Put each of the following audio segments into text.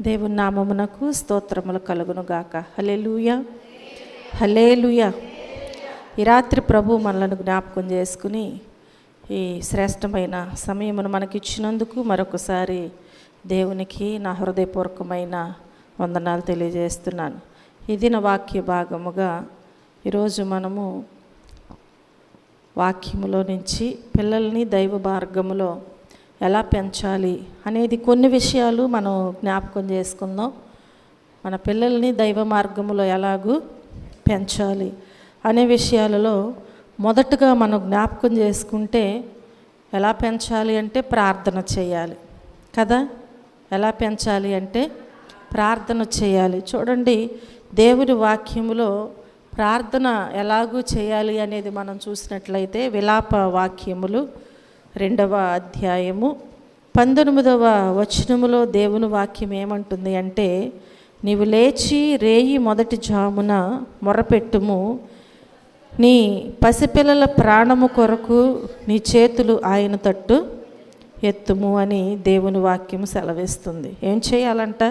దేవుని నామమునకు స్తోత్రములు కలుగునుగాక. హల్లెలూయా, హల్లెలూయా. ఈ రాత్రి ప్రభు మనలను జ్ఞాపకం చేసుకుని ఈ శ్రేష్టమైన సమయమును మనకిచ్చినందుకు మరొకసారి దేవునికి నా హృదయపూర్వకమైన వందనాలు తెలియజేస్తున్నాను. ఇది నా వాక్య భాగముగా ఈరోజు మనము వాక్యములో నుంచి పిల్లల్ని దైవ మార్గములో ఎలా పెంచాలి అనేది కొన్ని విషయాలు మనం జ్ఞాపకం చేసుకుందాం. మన పిల్లల్ని దైవ మార్గములో ఎలాగూ పెంచాలి అనే విషయాలలో మొదటగా మనం జ్ఞాపకం చేసుకుంటే ఎలా పెంచాలి అంటే ప్రార్థన చేయాలి కదా. ఎలా పెంచాలి అంటే ప్రార్థన చేయాలి. చూడండి, దేవుని వాక్యములో ప్రార్థన ఎలాగూ చేయాలి అనేది మనం చూసినట్లయితే విలాప వాక్యములు 2వ అధ్యాయము 19వ వచనములో దేవుని వాక్యం ఏమంటుంది అంటే, నీవు లేచి రేయి మొదటి జామున మొరపెట్టుము, నీ పసిపిల్లల ప్రాణము కొరకు నీ చేతులు ఆయన తట్టు ఎత్తుము అని దేవుని వాక్యము సెలవిస్తుంది. ఏం చేయాలంట?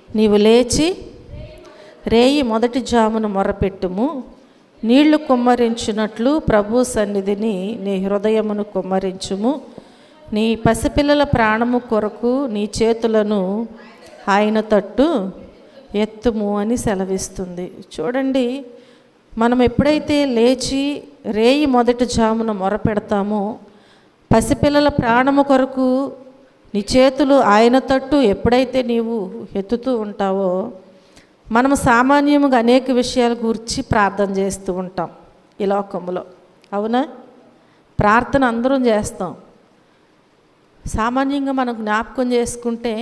నీవు లేచి రేయి మొదటి జామున మొరపెట్టుము, నీళ్లు కుమ్మరించినట్లు ప్రభు సన్నిధిని నీ హృదయమును కుమ్మరించుము, నీ పసిపిల్లల ప్రాణము కొరకు నీ చేతులను ఆయన తట్టు ఎత్తుము అని సెలవిస్తుంది. చూడండి, మనం ఎప్పుడైతే లేచి రేయి మొదటి జామున మొరపెడతామో, పసిపిల్లల ప్రాణము కొరకు నీ చేతులు ఆయన తట్టు ఎప్పుడైతే నీవు ఎత్తుతూ ఉంటావో, మనము సామాన్యముగా అనేక విషయాల గురించి ప్రార్థన చేస్తూ ఉంటాం ఈ లోకంలో. అవునా? ప్రార్థన అందరం చేస్తాం. సామాన్యంగా మనం జ్ఞాపకం చేసుకుంటే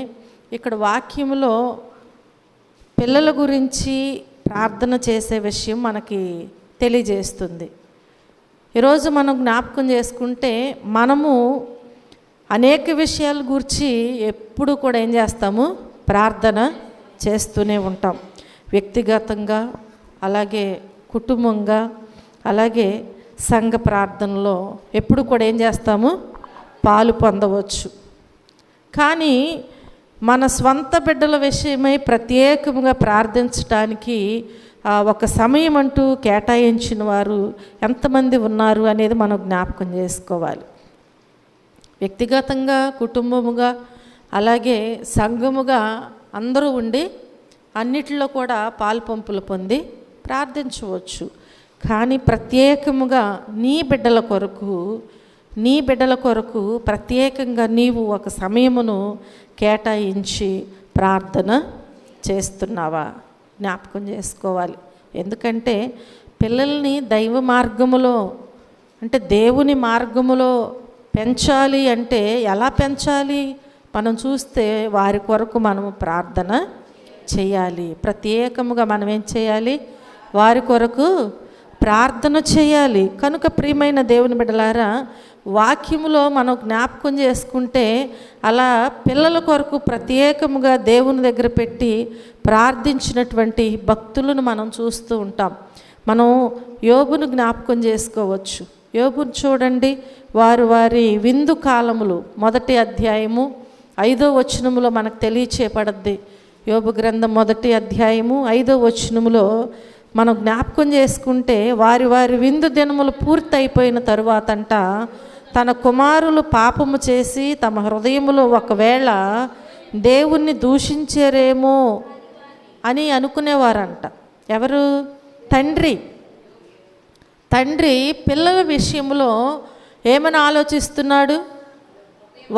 ఇక్కడ వాక్యములో పిల్లల గురించి ప్రార్థన చేసే విషయం మనకి తెలియజేస్తుంది. ఈరోజు మనం జ్ఞాపకం చేసుకుంటే మనము అనేక విషయాల గురించి ఎప్పుడు కూడా ఏం చేస్తాము? ప్రార్థన చేస్తూనే ఉంటాం. వ్యక్తిగతంగా, అలాగే కుటుంబంగా, అలాగే సంఘ ప్రార్థనలో ఎప్పుడు కూడా ఏం చేస్తాము? పాలు పొందవచ్చు. కానీ మన స్వంత బిడ్డల విషయమై ప్రత్యేకంగా ప్రార్థించడానికి ఒక సమయం అంటూ కేటాయించిన వారు ఎంతమంది ఉన్నారు అనేది మనం జ్ఞాపకం చేసుకోవాలి. వ్యక్తిగతంగా, కుటుంబముగా, అలాగే సంఘముగా అందరూ ఉండి అన్నిటిలో కూడా పాలు పంపులు పొంది ప్రార్థించవచ్చు. కానీ ప్రత్యేకముగా నీ బిడ్డల కొరకు ప్రత్యేకంగా నీవు ఒక సమయమును కేటాయించి ప్రార్థన చేస్తున్నావా? జ్ఞాపకం చేసుకోవాలి. ఎందుకంటే పిల్లల్ని దైవ మార్గములో అంటే దేవుని మార్గములో పెంచాలి అంటే ఎలా పెంచాలి? మనం చూస్తే వారి కొరకు మనము ప్రార్థన చేయాలి. ప్రత్యేకముగా మనం ఏం చేయాలి? వారి కొరకు ప్రార్థన చేయాలి. కనుక ప్రియమైన దేవుని బిడ్డలారా, వాక్యములో మనం జ్ఞాపకం చేసుకుంటే అలా పిల్లల కొరకు ప్రత్యేకముగా దేవుని దగ్గర పెట్టి ప్రార్థించినటువంటి భక్తులను మనం చూస్తూ ఉంటాం. మనం యోబును జ్ఞాపకం చేసుకోవచ్చు. యోబును చూడండి, వారి విందు కాలములు 1వ అధ్యాయము 5వ వచనములో మనకు తెలియచేయబడద్ది. యోబు గ్రంథం 1వ అధ్యాయము 5వ వచనములో మనం జ్ఞాపకం చేసుకుంటే, వారి విందు దినములు పూర్తయిపోయిన తరువాతంట తన కుమారులు పాపము చేసి తమ హృదయములో ఒకవేళ దేవుణ్ణి దూషించారేమో అని అనుకునేవారంట. ఎవరు? తండ్రి పిల్లల విషయంలో ఏమని ఆలోచిస్తున్నాడు?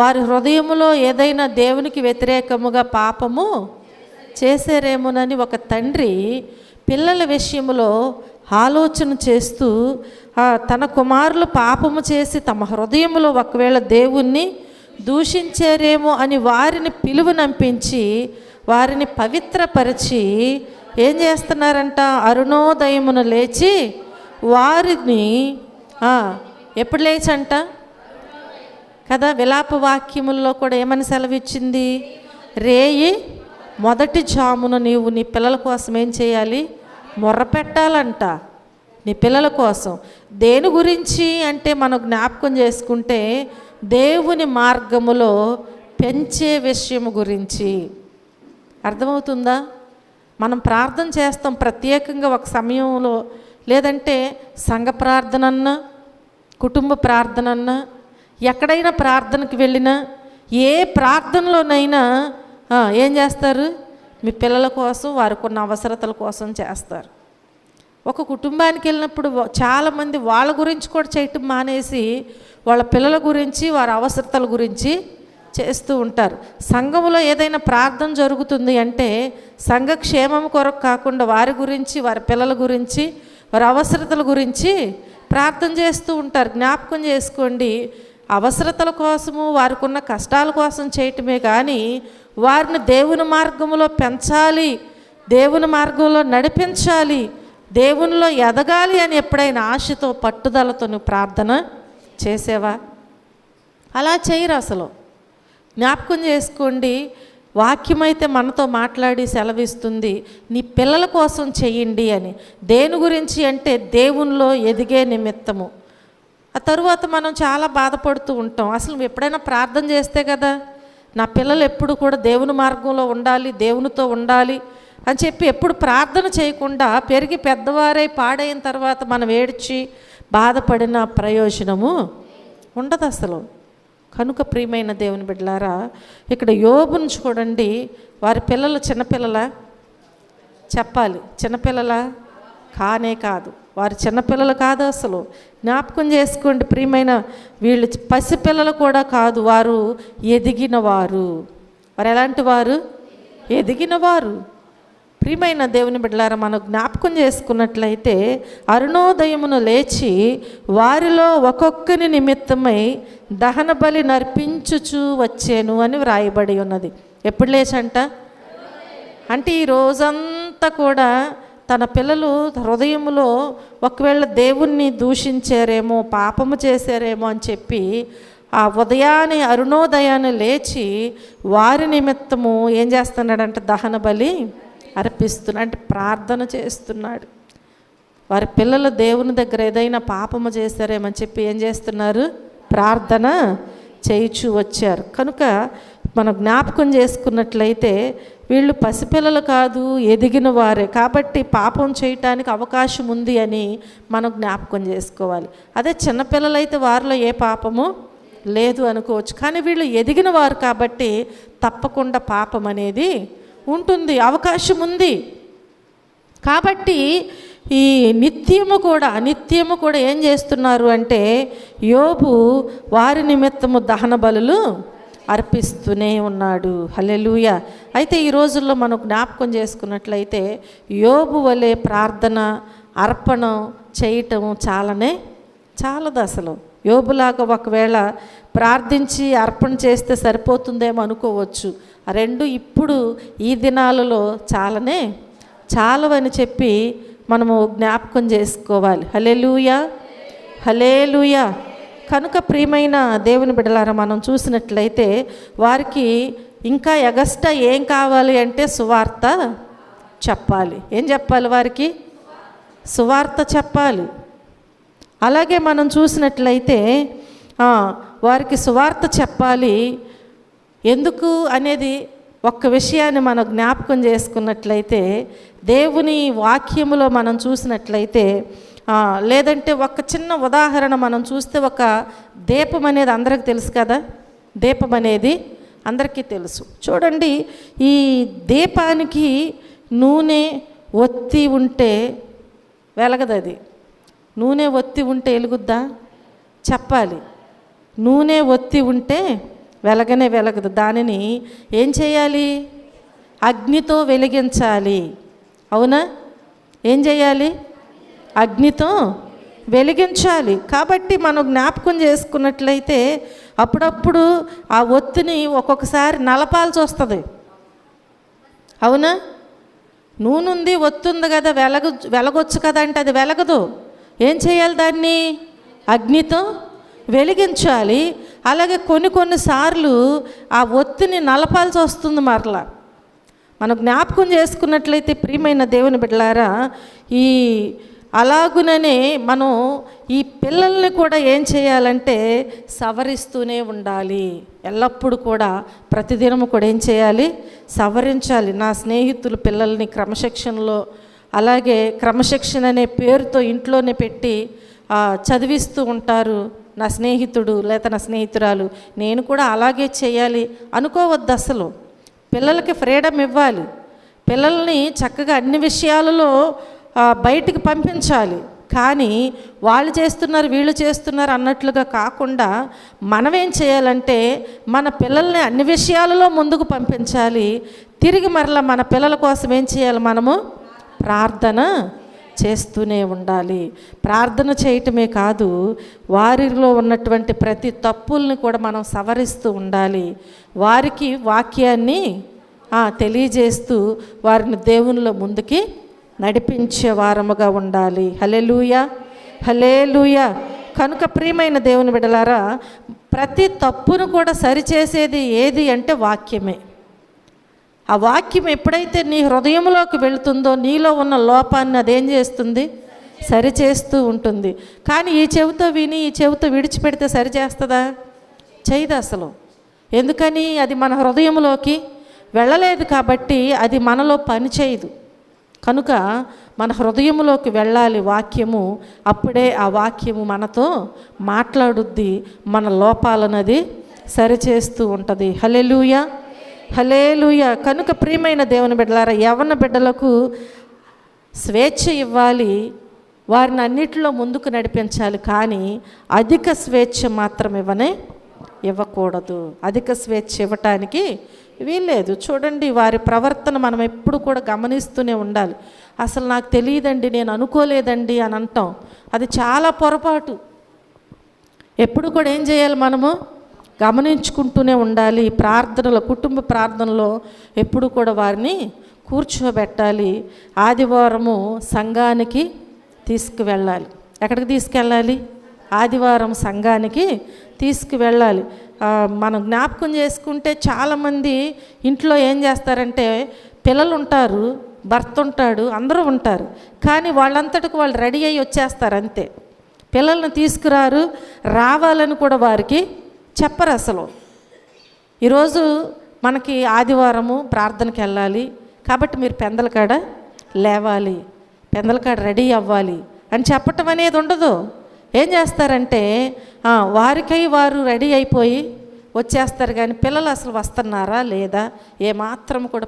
వారి హృదయములో ఏదైనా దేవునికి వ్యతిరేకముగా పాపము చేశారేమోనని ఒక తండ్రి పిల్లల విషయంలో ఆలోచన చేస్తూ తన కుమారులు పాపము చేసి తమ హృదయములో ఒకవేళ దేవుణ్ణి దూషించారేమో అని వారిని పిలువనంపించి వారిని పవిత్రపరిచి ఏం చేస్తున్నారంట? అరుణోదయమున లేచి వారిని ఎప్పుడు లేచంట కదా. విలాప వాక్యముల్లో కూడా ఏమని సెలవిచ్చింది? రేయి మొదటి జామున నీవు నీ పిల్లల కోసం ఏం చేయాలి? మొర్రపెట్టాలంట. నీ పిల్లల కోసం. దేని గురించి అంటే మనం జ్ఞాపకం చేసుకుంటే దేవుని మార్గములో పెంచే విషయం గురించి. అర్థమవుతుందా? మనం ప్రార్థన చేస్తాం ప్రత్యేకంగా ఒక సమయంలో, లేదంటే సంఘ ప్రార్థనన్నా కుటుంబ ప్రార్థనన్నా ఎక్కడైనా ప్రార్థనకి వెళ్ళినా ఏ ప్రార్థనలోనైనా ఏం చేస్తారు? మీ పిల్లల కోసం వారికి ఉన్న అవసరతల కోసం చేస్తారు. ఒక కుటుంబానికి వెళ్ళినప్పుడు చాలామంది వాళ్ళ గురించి కూడా చేయటం మానేసి వాళ్ళ పిల్లల గురించి వారి అవసరతల గురించి చేస్తూ ఉంటారు. సంఘంలో ఏదైనా ప్రార్థన జరుగుతుంది అంటే సంఘ క్షేమం కొరకు కాకుండా వారి గురించి, వారి పిల్లల గురించి, వారి అవసరతల గురించి ప్రార్థన చేస్తూ ఉంటారు. జ్ఞాపకం చేసుకోండి, అవసరతల కోసము వారికి ఉన్న కష్టాల కోసం చేయటమే కానీ వారిని దేవుని మార్గంలో పెంచాలి, దేవుని మార్గంలో నడిపించాలి, దేవునిలో ఎదగాలి అని ఎప్పుడైనా ఆశతో పట్టుదలతో నువ్వు ప్రార్థన చేసేవా? అలా చేయరు అసలు. జ్ఞాపకం చేసుకోండి, వాక్యమైతే మనతో మాట్లాడి సెలవిస్తుంది, నీ పిల్లల కోసం చెయ్యండి అని. దేని గురించి అంటే దేవునిలో ఎదిగే నిమిత్తము. ఆ తరువాత మనం చాలా బాధపడుతూ ఉంటాం. అసలు నువ్వు ఎప్పుడైనా ప్రార్థన చేస్తే కదా నా పిల్లలు ఎప్పుడు కూడా దేవుని మార్గంలో ఉండాలి, దేవునితో ఉండాలి అని చెప్పి ఎప్పుడు ప్రార్థన చేయకుండా పెరిగి పెద్దవారై పాడైన తర్వాత మనం ఏడ్చి బాధపడిన ప్రయోజనము ఉండదు అసలు. కనుక ప్రియమైన దేవుని బిడ్డలారా, ఇక్కడ యోబును చూడండి, వారి పిల్లలు చిన్నపిల్లల చెప్పాలి, చిన్నపిల్లల కానే కాదు, వారు చిన్నపిల్లలు కాదు అసలు. జ్ఞాపకం చేసుకోండి ప్రియమైన, వీళ్ళు పసిపిల్లలు కూడా కాదు, వారు ఎదిగిన వారు. వారు ఎలాంటి వారు? ఎదిగిన వారు. ప్రియమైన దేవుని బిడ్డలారా, మనం జ్ఞాపకం చేసుకున్నట్లయితే అరుణోదయమును లేచి వారిలో ఒక్కొక్కని నిమిత్తమై దహన బలి నర్పించుచు వచ్చాను అని వ్రాయబడి ఉన్నది. ఎప్పుడు లేచంట అంటే ఈ రోజంతా కూడా తన పిల్లలు హృదయంలో ఒకవేళ దేవుణ్ణి దూషించారేమో, పాపము చేశారేమో అని చెప్పి ఆ ఉదయాన్ని అరుణోదయాన్ని లేచి వారి నిమిత్తము ఏం చేస్తున్నాడంటే దహన బలి అర్పిస్తున్నాడు, అంటే ప్రార్థన చేస్తున్నాడు. వారి పిల్లలు దేవుని దగ్గర ఏదైనా పాపము చేశారేమని చెప్పి ఏం చేస్తున్నారు? ప్రార్థన చేయించు వచ్చారు. కనుక మనం జ్ఞాపకం చేసుకున్నట్లయితే వీళ్ళు పసిపిల్లలు కాదు, ఎదిగిన వారే. కాబట్టి పాపం చేయటానికి అవకాశం ఉంది అని మనం జ్ఞాపకం చేసుకోవాలి. అదే చిన్నపిల్లలైతే వారిలో ఏ పాపము లేదు అనుకోవచ్చు, కానీ వీళ్ళు ఎదిగిన వారు కాబట్టి తప్పకుండా పాపం అనేది ఉంటుంది, అవకాశం ఉంది. కాబట్టి ఈ నిత్యము కూడా ఏం చేస్తున్నారు అంటే యోబు వారి నిమిత్తము దహన బలులు అర్పిస్తూనే ఉన్నాడు. హల్లెలూయా. అయితే ఈ రోజుల్లో మనం జ్ఞాపకం చేసుకున్నట్లయితే యోబు వలె ప్రార్థన అర్పణ చేయటం చాలదు అసలు. యోబులాగా ఒకవేళ ప్రార్థించి అర్పణ చేస్తే సరిపోతుందేమో అనుకోవచ్చు. ఆ రెండు ఇప్పుడు ఈ దినాలలో చాలవని చెప్పి మనము జ్ఞాపకం చేసుకోవాలి. హల్లెలూయా, హల్లెలూయా. కనుక ప్రియమైన దేవుని బిడ్డలారా, మనం చూసినట్లయితే వారికి ఇంకా ఎగస్ట్రా ఏం కావాలి అంటే సువార్త చెప్పాలి. ఏం చెప్పాలి? వారికి సువార్త చెప్పాలి. అలాగే మనం చూసినట్లయితే వారికి సువార్త చెప్పాలి. ఎందుకు అనేది ఒక్క విషయాన్ని మనం జ్ఞాపకం చేసుకున్నట్లయితే దేవుని వాక్యములో మనం చూసినట్లయితే, లేదంటే ఒక చిన్న ఉదాహరణ మనం చూస్తే, ఒక దీపం అనేది అందరికీ తెలుసు కదా, దీపం అనేది అందరికీ తెలుసు. చూడండి, ఈ దీపానికి నూనె ఒత్తి ఉంటే వెలగదు. అది నూనె ఒత్తి ఉంటే వెలుగుద్దా? చెప్పాలి. నూనె ఒత్తి ఉంటే వెలగదు. దానిని ఏం చేయాలి? అగ్నితో వెలిగించాలి. అవునా? ఏం చేయాలి? అగ్నితో వెలిగించాలి. కాబట్టి మనం జ్ఞాపకం చేసుకున్నట్లయితే అప్పుడప్పుడు ఆ ఒత్తిని ఒక్కొక్కసారి నలపాల్సి వస్తుంది. అవునా? నూనె ఉంది, ఒత్తి ఉంది కదా, వెలగొచ్చు కదా అంటే అది వెలగదు. ఏం చేయాలి? దాన్ని అగ్నితో వెలిగించాలి. అలాగే కొన్నిసార్లు ఆ ఒత్తిని నలపాల్సి వస్తుంది మరలా. మనం జ్ఞాపకం చేసుకున్నట్లయితే ప్రియమైన దేవుని బిడ్డలారా, ఈ అలాగుననే మనం ఈ పిల్లల్ని కూడా ఏం చేయాలంటే సవరిస్తూనే ఉండాలి. ఎల్లప్పుడూ కూడా ప్రతిదినము కూడా ఏం చేయాలి? సవరించాలి. నా స్నేహితులు పిల్లల్ని క్రమశిక్షణలో, అలాగే క్రమశిక్షణ అనే పేరుతో ఇంట్లోనే పెట్టి చదివిస్తూ ఉంటారు. నా స్నేహితుడు లేదా నా స్నేహితురాలు, నేను కూడా అలాగే చేయాలి అనుకోవద్దు. అసలు పిల్లలకి ఫ్రీడమ్ ఇవ్వాలి. పిల్లల్ని చక్కగా అన్ని విషయాలలో బయటికి పంపించాలి. కానీ వాళ్ళు చేస్తున్నారు వీళ్ళు చేస్తున్నారు అన్నట్లుగా కాకుండా మనం ఏం చేయాలంటే మన పిల్లల్ని అన్ని విషయాలలో ముందుకు పంపించాలి. తిరిగి మరలా మన పిల్లల కోసం ఏం చేయాలి? మనము ప్రార్థన చేస్తూనే ఉండాలి. ప్రార్థన చేయటమే కాదు, వారిలో ఉన్నటువంటి ప్రతి తప్పుల్ని కూడా మనం సవరిస్తూ ఉండాలి. వారికి వాక్యాన్ని తెలియజేస్తూ వారిని దేవునిలో ముందుకి నడిపించే వారముగా ఉండాలి. హల్లెలూయా, హల్లెలూయా. కనుక ప్రియమైన దేవుని బిడ్డలారా, ప్రతి తప్పును కూడా సరిచేసేది ఏది అంటే వాక్యమే. ఆ వాక్యం ఎప్పుడైతే నీ హృదయంలోకి వెళుతుందో నీలో ఉన్న లోపాన్ని అదేం చేస్తుంది? సరిచేస్తూ ఉంటుంది. కానీ ఈ చెవితో విని ఈ చెవితో విడిచిపెడితే సరిచేస్తుందా? చేయదు అసలు. ఎందుకని? అది మన హృదయంలోకి వెళ్ళలేదు కాబట్టి అది మనలో పని చేయదు. కనుక మన హృదయంలోకి వెళ్ళాలి వాక్యము. అప్పుడే ఆ వాక్యము మనతో మాట్లాడుద్ది, మన లోపాలన్నది సరిచేస్తూ ఉంటుంది. హల్లెలూయా, హల్లెలూయా. కనుక ప్రియమైన దేవుని బిడ్డలారా, యవ్వన బిడ్డలకు స్వేచ్ఛ ఇవ్వాలి, వారిని అన్నిటిలో ముందుకు నడిపించాలి. కానీ అధిక స్వేచ్ఛ మాత్రం ఇవ్వకూడదు. అధిక స్వేచ్ఛ ఇవ్వటానికి వీల్లేదు. చూడండి, వారి ప్రవర్తన మనం ఎప్పుడు కూడా గమనిస్తూనే ఉండాలి. అసలు నాకు తెలియదండి, నేను అనుకోలేదండి అని అంటాం. అది చాలా పొరపాటు. ఎప్పుడు కూడా ఏం చేయాలి? మనము గమనించుకుంటూనే ఉండాలి. ప్రార్థనలో, కుటుంబ ప్రార్థనలో ఎప్పుడు కూడా వారిని కూర్చోబెట్టాలి. ఆదివారము సంఘానికి తీసుకువెళ్ళాలి. ఎక్కడికి తీసుకెళ్ళాలి? ఆదివారం సంఘానికి తీసుకువెళ్ళాలి. మనం జ్ఞాపకం చేసుకుంటే చాలామంది ఇంట్లో ఏం చేస్తారంటే, పిల్లలు ఉంటారు, భర్త ఉంటాడు, అందరూ ఉంటారు, కానీ వాళ్ళంతటికి వాళ్ళు రెడీ అయ్యి వచ్చేస్తారు అంతే. పిల్లల్ని తీసుకురారు, రావాలని కూడా వారికి చెప్పరు అసలు. ఈరోజు మనకి ఆదివారము ప్రార్థనకి వెళ్ళాలి కాబట్టి మీరు పెందలకాడ లేవాలి, పెందలకాడ రెడీ అవ్వాలి అని చెప్పటం అనేది ఉండదు. ఏం చేస్తారంటే వారికై వారు రెడీ అయిపోయి వచ్చేస్తారు. కానీ పిల్లలు అసలు వస్తున్నారా లేదా ఏమాత్రం కూడా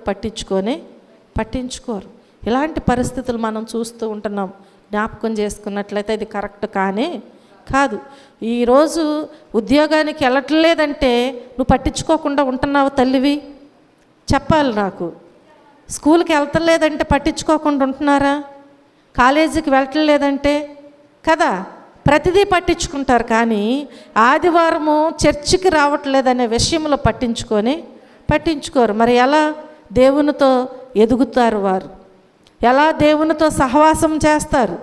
పట్టించుకోరు. ఇలాంటి పరిస్థితులు మనం చూస్తూ ఉంటున్నాం. జ్ఞాపకం చేసుకున్నట్లయితే ఇది కరెక్ట్ కాదు. ఈరోజు ఉద్యోగానికి వెళ్ళట్లేదంటే నువ్వు పట్టించుకోకుండా ఉంటున్నావు తల్లివి, చెప్పాలి నాకు. స్కూల్కి వెళ్తలేదంటే పట్టించుకోకుండా ఉంటున్నారా? కాలేజీకి వెళ్ళట్లేదంటే కదా, ప్రతిదీ పట్టించుకుంటారు. కానీ ఆదివారము చర్చికి రావట్లేదనే విషయంలో పట్టించుకోరు. మరి ఎలా దేవునితో ఎదుగుతారు? వారు ఎలా దేవునితో సహవాసం చేస్తారు?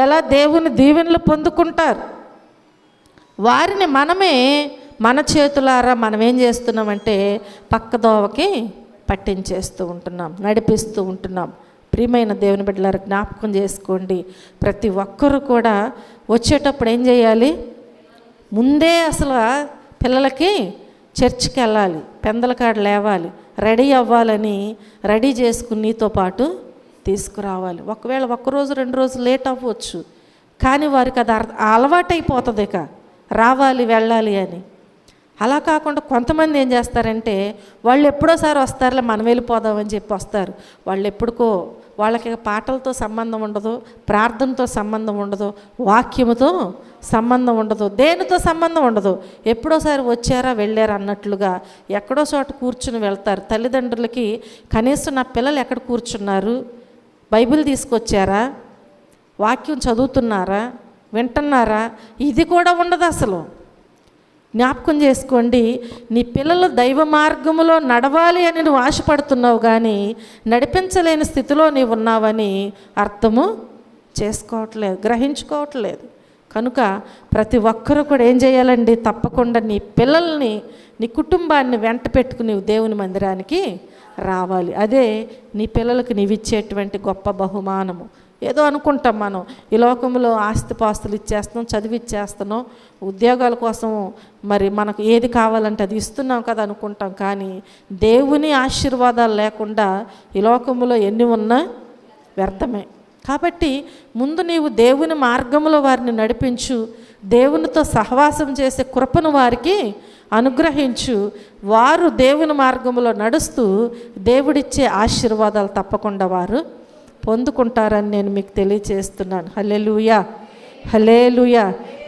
ఎలా దేవుని దీవెనలు పొందుకుంటారు? వారిని మనమే మన చేతులారా మనం ఏం చేస్తున్నామంటే పక్కదోవకి పట్టించేస్తూ ఉంటున్నాం, నడిపిస్తూ ఉంటున్నాం. ప్రియమైన దేవుని బిడ్డలారా, జ్ఞాపకం చేసుకోండి. ప్రతి ఒక్కరూ కూడా వచ్చేటప్పుడు ఏం చేయాలి? ముందే అసలు పిల్లలకి చర్చికి వెళ్ళాలి, పెందలకాడ లేవాలి, రెడీ అవ్వాలని రెడీ చేసుకుని నీతో పాటు తీసుకురావాలి. ఒకవేళ ఒక్కరోజు 2 రోజులు లేట్ అవ్వచ్చు, కానీ వారికి అది అలవాటైపోతుంది ఇక రావాలి వెళ్ళాలి అని. అలా కాకుండా కొంతమంది ఏం చేస్తారంటే వాళ్ళు ఎప్పుడోసారి వస్తారులే మనం వెళ్ళిపోదామని చెప్పి వస్తారు. వాళ్ళు ఎప్పుడుకో, వాళ్ళకి పాటలతో సంబంధం ఉండదు, ప్రార్థనతో సంబంధం ఉండదు, వాక్యముతో సంబంధం ఉండదు, దేనితో సంబంధం ఉండదు. ఎప్పుడోసారి వచ్చారా వెళ్ళారా అన్నట్లుగా ఎక్కడో చోట కూర్చుని వెళ్తారు. తల్లిదండ్రులకి కనీసం నా పిల్లలు ఎక్కడ కూర్చున్నారు, బైబిల్ తీసుకొచ్చారా, వాక్యం చదువుతున్నారా, వింటున్నారా, ఇది కూడా ఉండదు అసలు. జ్ఞాపకం చేసుకోండి, నీ పిల్లలు దైవ మార్గములో నడవాలి అని నువ్వు ఆశపడుతున్నావు, కానీ నడిపించలేని స్థితిలో నీవు ఉన్నావని అర్థము చేసుకోవట్లేదు, గ్రహించుకోవట్లేదు. కనుక ప్రతి ఒక్కరూ కూడా ఏం చేయాలండి? తప్పకుండా నీ పిల్లల్ని, నీ కుటుంబాన్ని వెంట పెట్టుకుని దేవుని మందిరానికి రావాలి. అదే నీ పిల్లలకు నీవిచ్చేటువంటి గొప్ప బహుమానము. ఏదో అనుకుంటాం మనం, ఈ లోకంలో ఆస్తిపాస్తులు ఇచ్చేస్తున్నాం, చదివిచ్చేస్తున్నాం, ఉద్యోగాల కోసం మరి మనకు ఏది కావాలంటే అది ఇస్తున్నాం కదా అనుకుంటాం. కానీ దేవుని ఆశీర్వాదాలు లేకుండా ఈ లోకంలో ఎన్ని ఉన్నా వ్యర్థమే. కాబట్టి ముందు నీవు దేవుని మార్గంలో వారిని నడిపించు, దేవునితో సహవాసం చేసే కృపను వారికి అనుగ్రహించు. వారు దేవుని మార్గంలో నడుస్తూ దేవుడిచ్చే ఆశీర్వాదాలు తప్పకుండా వారు పొందుకుంటారని నేను మీకు తెలియచేస్తున్నాను. హల్లెలూయా, హల్లెలూయా.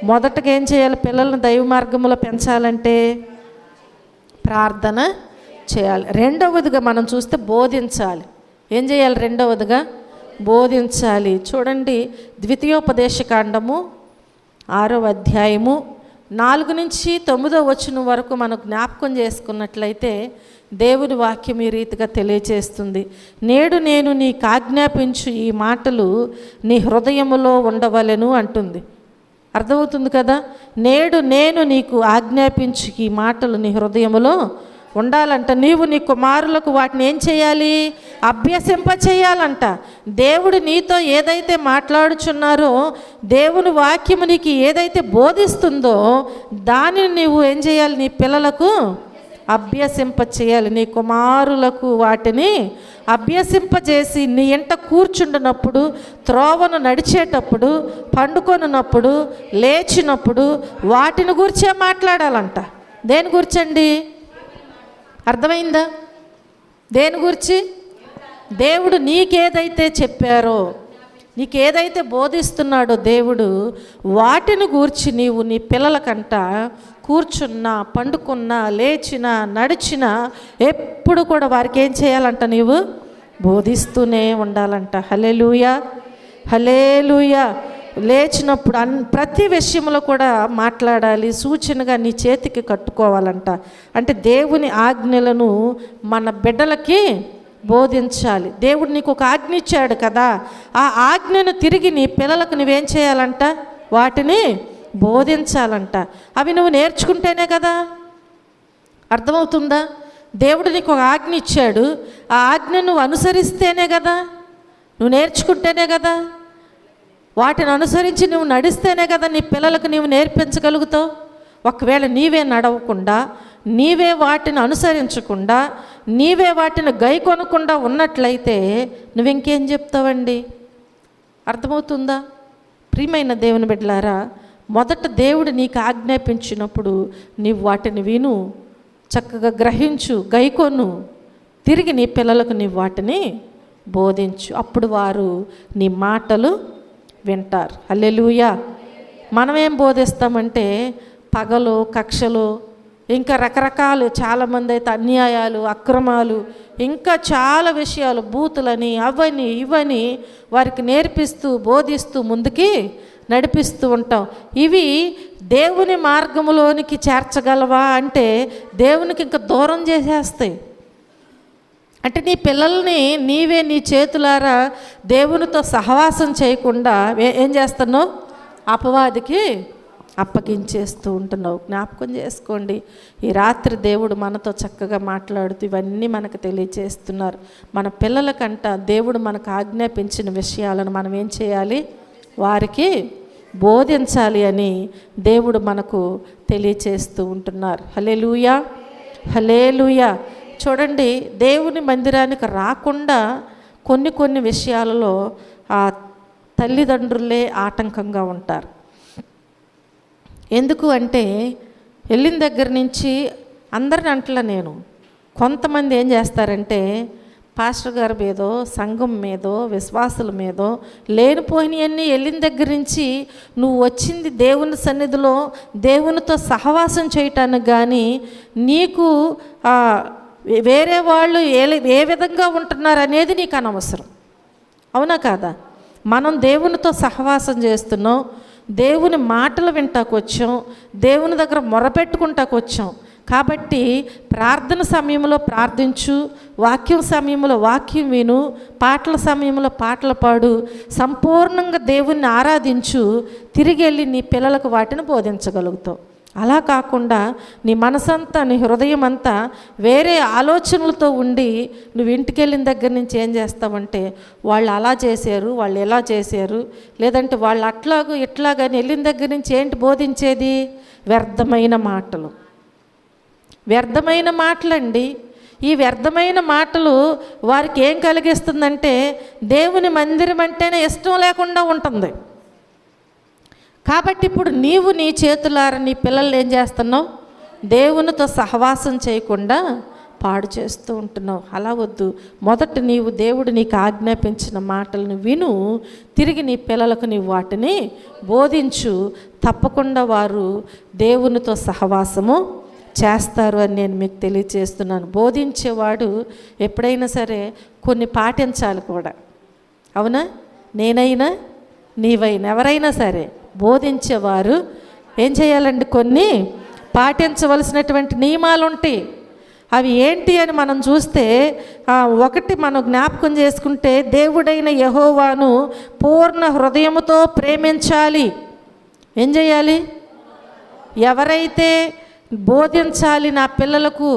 మొదటగా ఏం చేయాలి? పిల్లలను దైవ మార్గంలో పెంచాలంటే ప్రార్థన చేయాలి. రెండవదిగా మనం చూస్తే బోధించాలి. ఏం చేయాలి? రెండవదిగా బోధించాలి. చూడండి, ద్వితీయోపదేశకాండము 6వ అధ్యాయము 4 నుంచి 9వ వచనం వరకు మనం జ్ఞాపకం చేసుకున్నట్లయితే దేవుని వాక్యం ఈ రీతిగా తెలియచేస్తుంది. నేడు నేను నీకు ఆజ్ఞాపించు ఈ మాటలు నీ హృదయములో ఉండవలెను అంటుంది. అర్థమవుతుంది కదా? నేడు నేను నీకు ఆజ్ఞాపించు ఈ మాటలు నీ హృదయములో ఉండాలంట. నీవు నీ కుమారులకు వాటిని ఏం చేయాలి? అభ్యసింప చేయాలంట. దేవుడు నీతో ఏదైతే మాట్లాడుచున్నారో, దేవుని వాక్యము నీకు ఏదైతే బోధిస్తుందో దానిని నీవు ఏం చేయాలి? నీ పిల్లలకు అభ్యసింప చేయాలి. నీ కుమారులకు వాటిని అభ్యసింపజేసి నీ ఎంట కూర్చుండినప్పుడు, త్రోవను నడిచేటప్పుడు, పండుకొనున్నప్పుడు, లేచినప్పుడు వాటిని గురించే మాట్లాడాలంట. దేని గురించండి? అర్థమైందా? దేని గురించి? దేవుడు నీకేదైతే చెప్పారో, నీకేదైతే బోధిస్తున్నాడో దేవుడు, వాటిని గూర్చి నీవు నీ పిల్లలకంట కూర్చున్నా, పండుకున్నా, లేచినా, నడిచినా ఎప్పుడు కూడా వారికి ఏం చేయాలంట? నీవు బోధిస్తూనే ఉండాలంట. హల్లెలూయా, హల్లెలూయా. లేచినప్పుడు ప్రతి విషయంలో కూడా మాట్లాడాలి. సూచనగా నీ చేతికి కట్టుకోవాలంట. అంటే దేవుని ఆజ్ఞలను మన బిడ్డలకి బోధించాలి. దేవుడు నీకు ఒక ఆజ్ఞ ఇచ్చాడు కదా, ఆ ఆజ్ఞను తిరిగి నీ పిల్లలకు నువ్వేం చేయాలంట? వాటిని బోధించాలంట. అవి నువ్వు నేర్చుకుంటేనే కదా. అర్థమవుతుందా? దేవుడు నీకు ఒక ఆజ్ఞ ఇచ్చాడు, ఆ ఆజ్ఞ నువ్వు అనుసరిస్తేనే కదా, నువ్వు నేర్చుకుంటేనే కదా, వాటిని అనుసరించి నువ్వు నడిస్తేనే కదా నీ పిల్లలకు నీవు నేర్పించగలుగుతావు. ఒకవేళ నీవే నడవకుండా, నీవే వాటిని అనుసరించకుండా, నీవే వాటిని గైకొనకుండా ఉన్నట్లయితే నువ్వు ఇంకేం చెప్తావండి? అర్థమవుతుందా? ప్రియమైన దేవుని బిడ్డలారా, మొదట దేవుడు నీకు ఆజ్ఞాపించినప్పుడు నీవు వాటిని విను, చక్కగా గ్రహించు, గైకొను, తిరిగి నీ పిల్లలకు నీవు వాటిని బోధించు. అప్పుడు వారు నీ మాటలు వింటారు. హల్లెలూయా. మనమేం బోధిస్తామంటే పగలు, కక్షలు, ఇంకా రకరకాలు, చాలామంది అయితే అన్యాయాలు, అక్రమాలు, ఇంకా చాలా విషయాలు, బూతులని, అవని ఇవని వారికి నేర్పిస్తూ బోధిస్తూ ముందుకి నడిపిస్తూ ఉంటాం. ఇవి దేవుని మార్గంలోనికి చేర్చగలవా అంటే దేవునికి ఇంకా దూరం చేసేస్తాయి. అంటే నీ పిల్లల్ని నీవే నీ చేతులారా దేవునితో సహవాసం చేయకుండా ఏం చేస్తున్నావు? అపవాదికి అప్పగించేస్తూ ఉంటున్నావు. జ్ఞాపకం చేసుకోండి, ఈ రాత్రి దేవుడు మనతో చక్కగా మాట్లాడుతూ ఇవన్నీ మనకు తెలియచేస్తున్నారు. మన పిల్లలకంట దేవుడు మనకు ఆజ్ఞాపించిన విషయాలను మనం ఏం చేయాలి? వారికి బోధించాలి అని దేవుడు మనకు తెలియచేస్తూ ఉంటున్నారు. హల్లెలూయా, హల్లెలూయా. చూడండి, దేవుని మందిరానికి రాకుండా కొన్ని విషయాలలో ఆ తల్లిదండ్రులే ఆటంకంగా ఉంటారు. ఎందుకు అంటే వెళ్ళిన దగ్గర నుంచి అందరిని అంటలా, నేను కొంతమంది ఏం చేస్తారంటే పాస్టర్ గారి మీదో, సంఘం మీదో, విశ్వాసుల మీదో లేనిపోయినవన్నీ వెళ్ళిన దగ్గర నుంచి నువ్వు వచ్చింది దేవుని సన్నిధిలో దేవునితో సహవాసం చేయటానికి కానీ నీకు వేరే వాళ్ళు ఏ విధంగా ఉంటున్నారు అనేది నీకు అనవసరం. అవునా కాదా? మనం దేవునితో సహవాసం చేస్తున్నాం, దేవుని మాటలు వింటాకు వచ్చాం, దేవుని దగ్గర మొరపెట్టుకుంటాకు వచ్చాం. కాబట్టి ప్రార్థన సమయంలో ప్రార్థించు, వాక్యం సమయంలో వాక్యం విను, పాటల సమయంలో పాటలు పాడు, సంపూర్ణంగా దేవుణ్ణి ఆరాధించు. తిరిగి వెళ్ళి నీ పిల్లలకు వాటిని బోధించగలుగుతావు. అలా కాకుండా నీ మనసంతా, నీ హృదయం అంతా వేరే ఆలోచనలతో ఉండి నువ్వు ఇంటికి వెళ్ళిన దగ్గర నుంచి ఏం చేస్తావంటే, వాళ్ళు అలా చేశారు, వాళ్ళు ఎలా చేశారు, లేదంటే వాళ్ళు అట్లాగూ ఇట్లాగని వెళ్ళిన దగ్గర నుంచి ఏంటి బోధించేది? వ్యర్థమైన మాటలు. వ్యర్థమైన మాటలండి. ఈ వ్యర్థమైన మాటలు వారికి ఏం కలిగిస్తుందంటే, దేవుని మందిరం అంటేనే ఇష్టం లేకుండా ఉంటుంది. కాబట్టి ఇప్పుడు నీవు నీ చేతులారా నీ పిల్లల్ని ఏం చేస్తున్నావు? దేవునితో సహవాసం చేయకుండా పాడు చేస్తూ ఉంటున్నావు. అలా వద్దు. మొదట నీవు దేవుడు నీకు ఆజ్ఞాపించిన మాటలను విను, తిరిగి నీ పిల్లలకు నీవు వాటిని బోధించు. తప్పకుండా వారు దేవునితో సహవాసము చేస్తారు అని నేను మీకు తెలియజేస్తున్నాను. బోధించేవాడు ఎప్పుడైనా సరే కొన్ని పాటించాలి కూడా. అవునా? నేనైనా నీవైనా ఎవరైనా సరే బోధించేవారు ఏం చేయాలండి? కొన్ని పాటించవలసినటువంటి నియమాలు ఉంటాయి. అవి ఏంటి అని మనం చూస్తే, ఒకటి మనం జ్ఞాపకం చేసుకుంటే, దేవుడైన యెహోవాను పూర్ణ హృదయముతో ప్రేమించాలి. ఏం చేయాలి? ఎవరైతే బోధించాలి నా పిల్లలకు,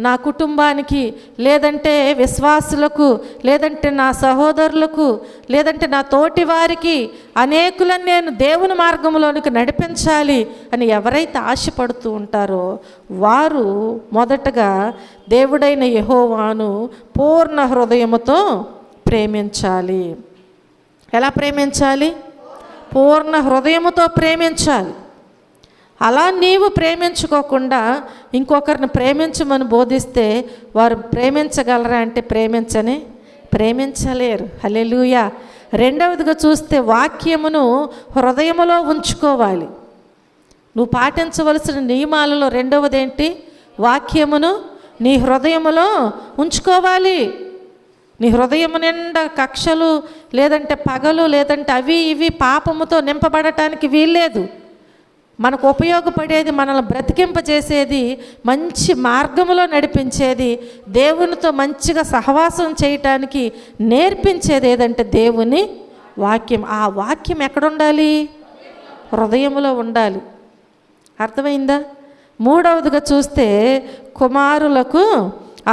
నా కుటుంబానికి, లేదంటే విశ్వాసులకు, లేదంటే నా సహోదరులకు, లేదంటే నా తోటి వారికి, అనేకులను నేను దేవుని మార్గంలోనికి నడిపించాలి అని ఎవరైతే ఆశపడుతూ ఉంటారో వారు మొదటగా దేవుడైన యెహోవాను పూర్ణ హృదయముతో ప్రేమించాలి. ఎలా ప్రేమించాలి? పూర్ణ హృదయముతో ప్రేమించాలి. అలా నీవు ప్రేమించుకోకుండా ఇంకొకరిని ప్రేమించమని బోధిస్తే వారు ప్రేమించగలరా అంటే ప్రేమించలేరు. హల్లెలూయా. రెండవదిగా చూస్తే వాక్యమును హృదయములో ఉంచుకోవాలి. నువ్వు పాటించవలసిన నియమాలలో రెండవది ఏంటి? వాక్యమును నీ హృదయములో ఉంచుకోవాలి. నీ హృదయం నిండా కక్షలు, లేదంటే పగలు, లేదంటే అవి ఇవి పాపముతో నింపబడటానికి వీల్లేదు. మనకు ఉపయోగపడేది, మనల్ని బ్రతికింపజేసేది, మంచి మార్గంలో నడిపించేది, దేవునితో మంచిగా సహవాసం చేయటానికి నేర్పించేది ఏదంటే దేవుని వాక్యం. ఆ వాక్యం ఎక్కడ ఉండాలి? హృదయంలో ఉండాలి. అర్థమైందా? మూడవదిగా చూస్తే కుమారులకు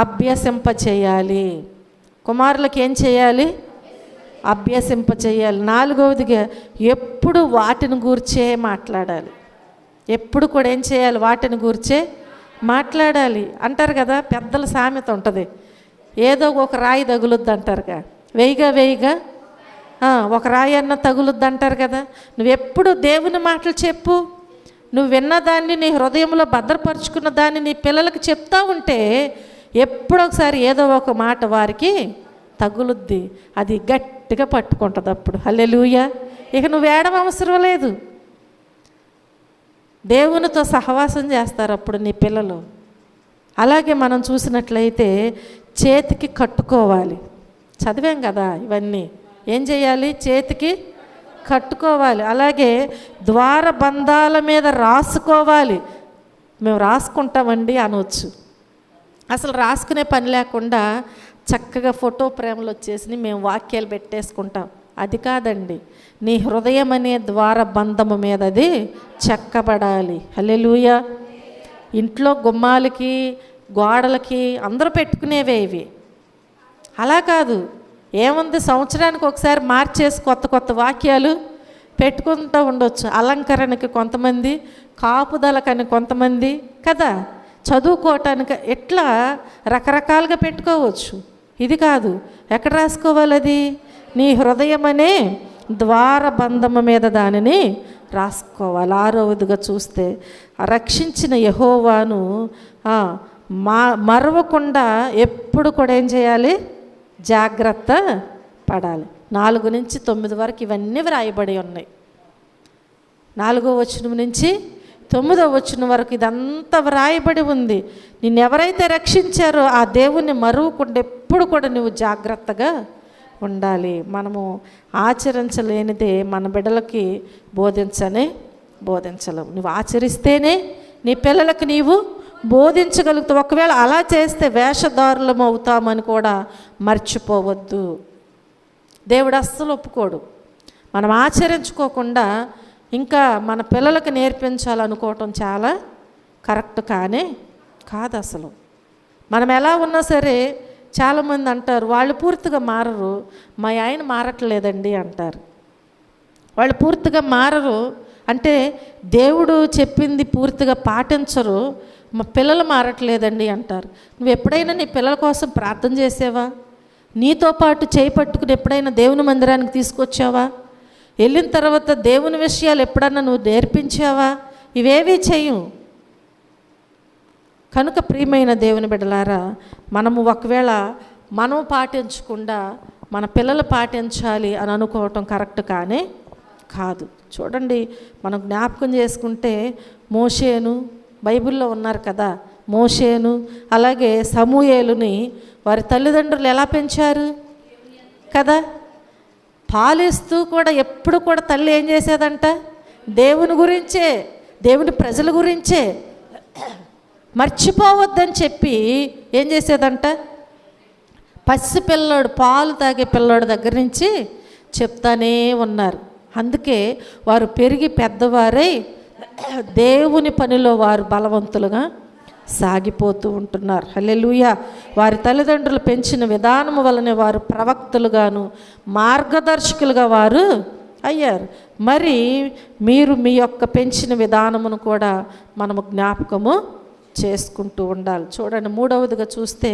అభ్యసింపచేయాలి. కుమారులకు ఏం చేయాలి? అభ్యసింపచేయాలి. నాలుగవదిగా ఎప్పుడు వాటిని గూర్చే మాట్లాడాలి. ఎప్పుడు కూడా ఏం చేయాలి? వాటిని గూర్చే మాట్లాడాలి. అంటారు కదా, పెద్దల సామెత ఉంటుంది, ఏదో ఒక రాయి తగులుద్ది అంటారుగా, వేయిగా ఒక రాయి అన్న తగులుద్ది అంటారు కదా. నువ్వెప్పుడు దేవుని మాటలు చెప్పు. నువ్వు విన్నదాన్ని నీ హృదయంలో భద్రపరుచుకున్న దాన్ని నీ పిల్లలకు చెప్తా ఉంటే ఎప్పుడో ఒకసారి ఏదో ఒక మాట వారికి తగులుద్ది. అది గట్టిగా పట్టుకుంటుంది అప్పుడు. హల్లెలూయా. ఇక నువ్వు ఏడవ అవసరం లేదు. దేవునితో సహవాసం చేస్తారు అప్పుడు నీ పిల్లలు. అలాగే మనం చూసినట్లయితే చేతికి కట్టుకోవాలి. చదివాం కదా ఇవన్నీ. ఏం చేయాలి? చేతికి కట్టుకోవాలి. అలాగే ద్వారబంధాల మీద రాసుకోవాలి. మేము రాసుకుంటామండి అనవచ్చు. అసలు రాసుకునే పని లేకుండా చక్కగా ఫోటో ప్రేమలు వచ్చేసి మేము వాక్యాలు పెట్టేసుకుంటాం. అది కాదండి. నీ హృదయం అనే ద్వారబంధము మీద అది చెక్కబడాలి. హల్లెలూయా. ఇంట్లో గుమ్మాలకి, గోడలకి అందరూ పెట్టుకునేవే ఇవి. అలా కాదు. ఏముంది, సంవత్సరానికి ఒకసారి మార్చేసి కొత్త కొత్త వాక్యాలు పెట్టుకుంటూ ఉండొచ్చు. అలంకరణకి కొంతమంది, కాపుదలకని కొంతమంది కదా, చదువుకోవటానికి ఇట్లా రకరకాలుగా పెట్టుకోవచ్చు. ఇది కాదు. ఎక్కడ రాసుకోవాలి? అది నీ హృదయం అనే ద్వారబంధము మీద దానిని రాసుకోవాలి. ఆరవదిగా చూస్తే రక్షించిన యెహోవాను మరవకుండా ఎప్పుడు కూడా ఏం చేయాలి? జాగ్రత్త పడాలి. 4 నుంచి 9 వరకు ఇవన్నీ వ్రాయబడి ఉన్నాయి. 4వ వచనం నుంచి 9వ వచనం వరకు ఇదంతా వ్రాయబడి ఉంది. నిన్నెవరైతే రక్షించారో ఆ దేవుణ్ణి మరువకుండా ఎప్పుడు కూడా నువ్వు జాగ్రత్తగా ఉండాలి. మనము ఆచరించలేనిదే మన బిడ్డలకి బోధించలేము. నువ్వు ఆచరిస్తేనే నీ పిల్లలకు నీవు బోధించగలుగుతావు. ఒకవేళ అలా చేస్తే వేషధారులం అవుతామని కూడా మర్చిపోవద్దు. దేవుడు అస్సలు ఒప్పుకోడు. మనం ఆచరించుకోకుండా ఇంకా మన పిల్లలకు నేర్పించాలనుకోవటం చాలా కరెక్ట్ కానే కాదు అసలు. మనం ఎలా ఉన్నా సరే చాలామంది అంటారు వాళ్ళు పూర్తిగా మారరు, మా ఆయన మారట్లేదండి అంటారు. వాళ్ళు పూర్తిగా మారరు అంటే దేవుడు చెప్పింది పూర్తిగా పాటించరు, మా పిల్లలు మారట్లేదండి అంటారు. నువ్వు ఎప్పుడైనా నీ పిల్లల కోసం ప్రార్థన చేసావా? నీతో పాటు చేయి పట్టుకుని ఎప్పుడైనా దేవుని మందిరానికి తీసుకొచ్చావా? వెళ్ళిన తర్వాత దేవుని విషయాలు ఎప్పుడన్నా నువ్వు నేర్పించావా? ఇవేవీ చెయ్యం. కనుక ప్రియమైన దేవుని బిడ్డలారా, మనము ఒకవేళ మనం పాటించకుండా మన పిల్లలు పాటించాలి అని అనుకోవటం కరెక్ట్ కానే కాదు. చూడండి, మనం జ్ఞాపకం చేసుకుంటే మోషేను బైబిల్లో ఉన్నారు కదా, మోషేను అలాగే సమూయేలుని వారి తల్లిదండ్రులు ఎలా పెంచారు కదా. పాలిస్తూ కూడా ఎప్పుడు కూడా తల్లి ఏం చేసేదంట? దేవుని గురించే, దేవుని ప్రజల గురించే మర్చిపోవద్దని చెప్పి ఏం చేసేదంట? పసి పిల్లోడు, పాలు తాగే పిల్లోడు దగ్గర నుంచి చెప్తానే ఉన్నారు. అందుకే వారు పెరిగి పెద్దవారై దేవుని పనిలో వారు బలవంతులుగా సాగిపోతూ ఉంటున్నారు. హల్లెలూయా. వారి తల్లిదండ్రులు పెంచిన విధానము వలన వారు ప్రవక్తలుగాను మార్గదర్శకులుగా వారు అయ్యారు. మరి మీరు మీ యొక్క పెంచిన విధానమును కూడా మనము జ్ఞాపకము చేసుకుంటూ ఉండాలి. చూడండి, మూడవదిగా చూస్తే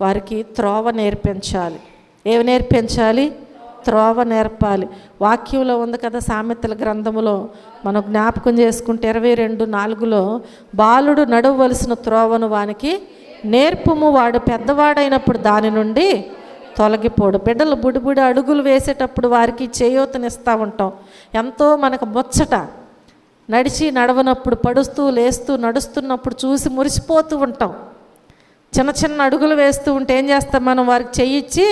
వారికి త్రోవ నేర్పించాలి. ఏమి నేర్పించాలి? త్రోవ నేర్పాలి. వాక్యంలో ఉంది కదా, సామెతల గ్రంథములో మనం జ్ఞాపకం చేసుకుంటే 22:4 బాలుడు నడవవలసిన త్రోవను వానికి నేర్పుము, వాడు పెద్దవాడైనప్పుడు దాని నుండి తొలగిపోడు. బిడ్డలు బుడిబుడి అడుగులు వేసేటప్పుడు వారికి చేయూతనిస్తూ ఉంటాం. ఎంతో మనకు ముచ్చట. నడవనప్పుడు పడుస్తూ లేస్తూ నడుస్తున్నప్పుడు చూసి మురిసిపోతూ ఉంటాం. చిన్న చిన్న అడుగులు వేస్తూ ఉంటే ఏం చేస్తాం? మనం వారికి చెయ్యిచ్చి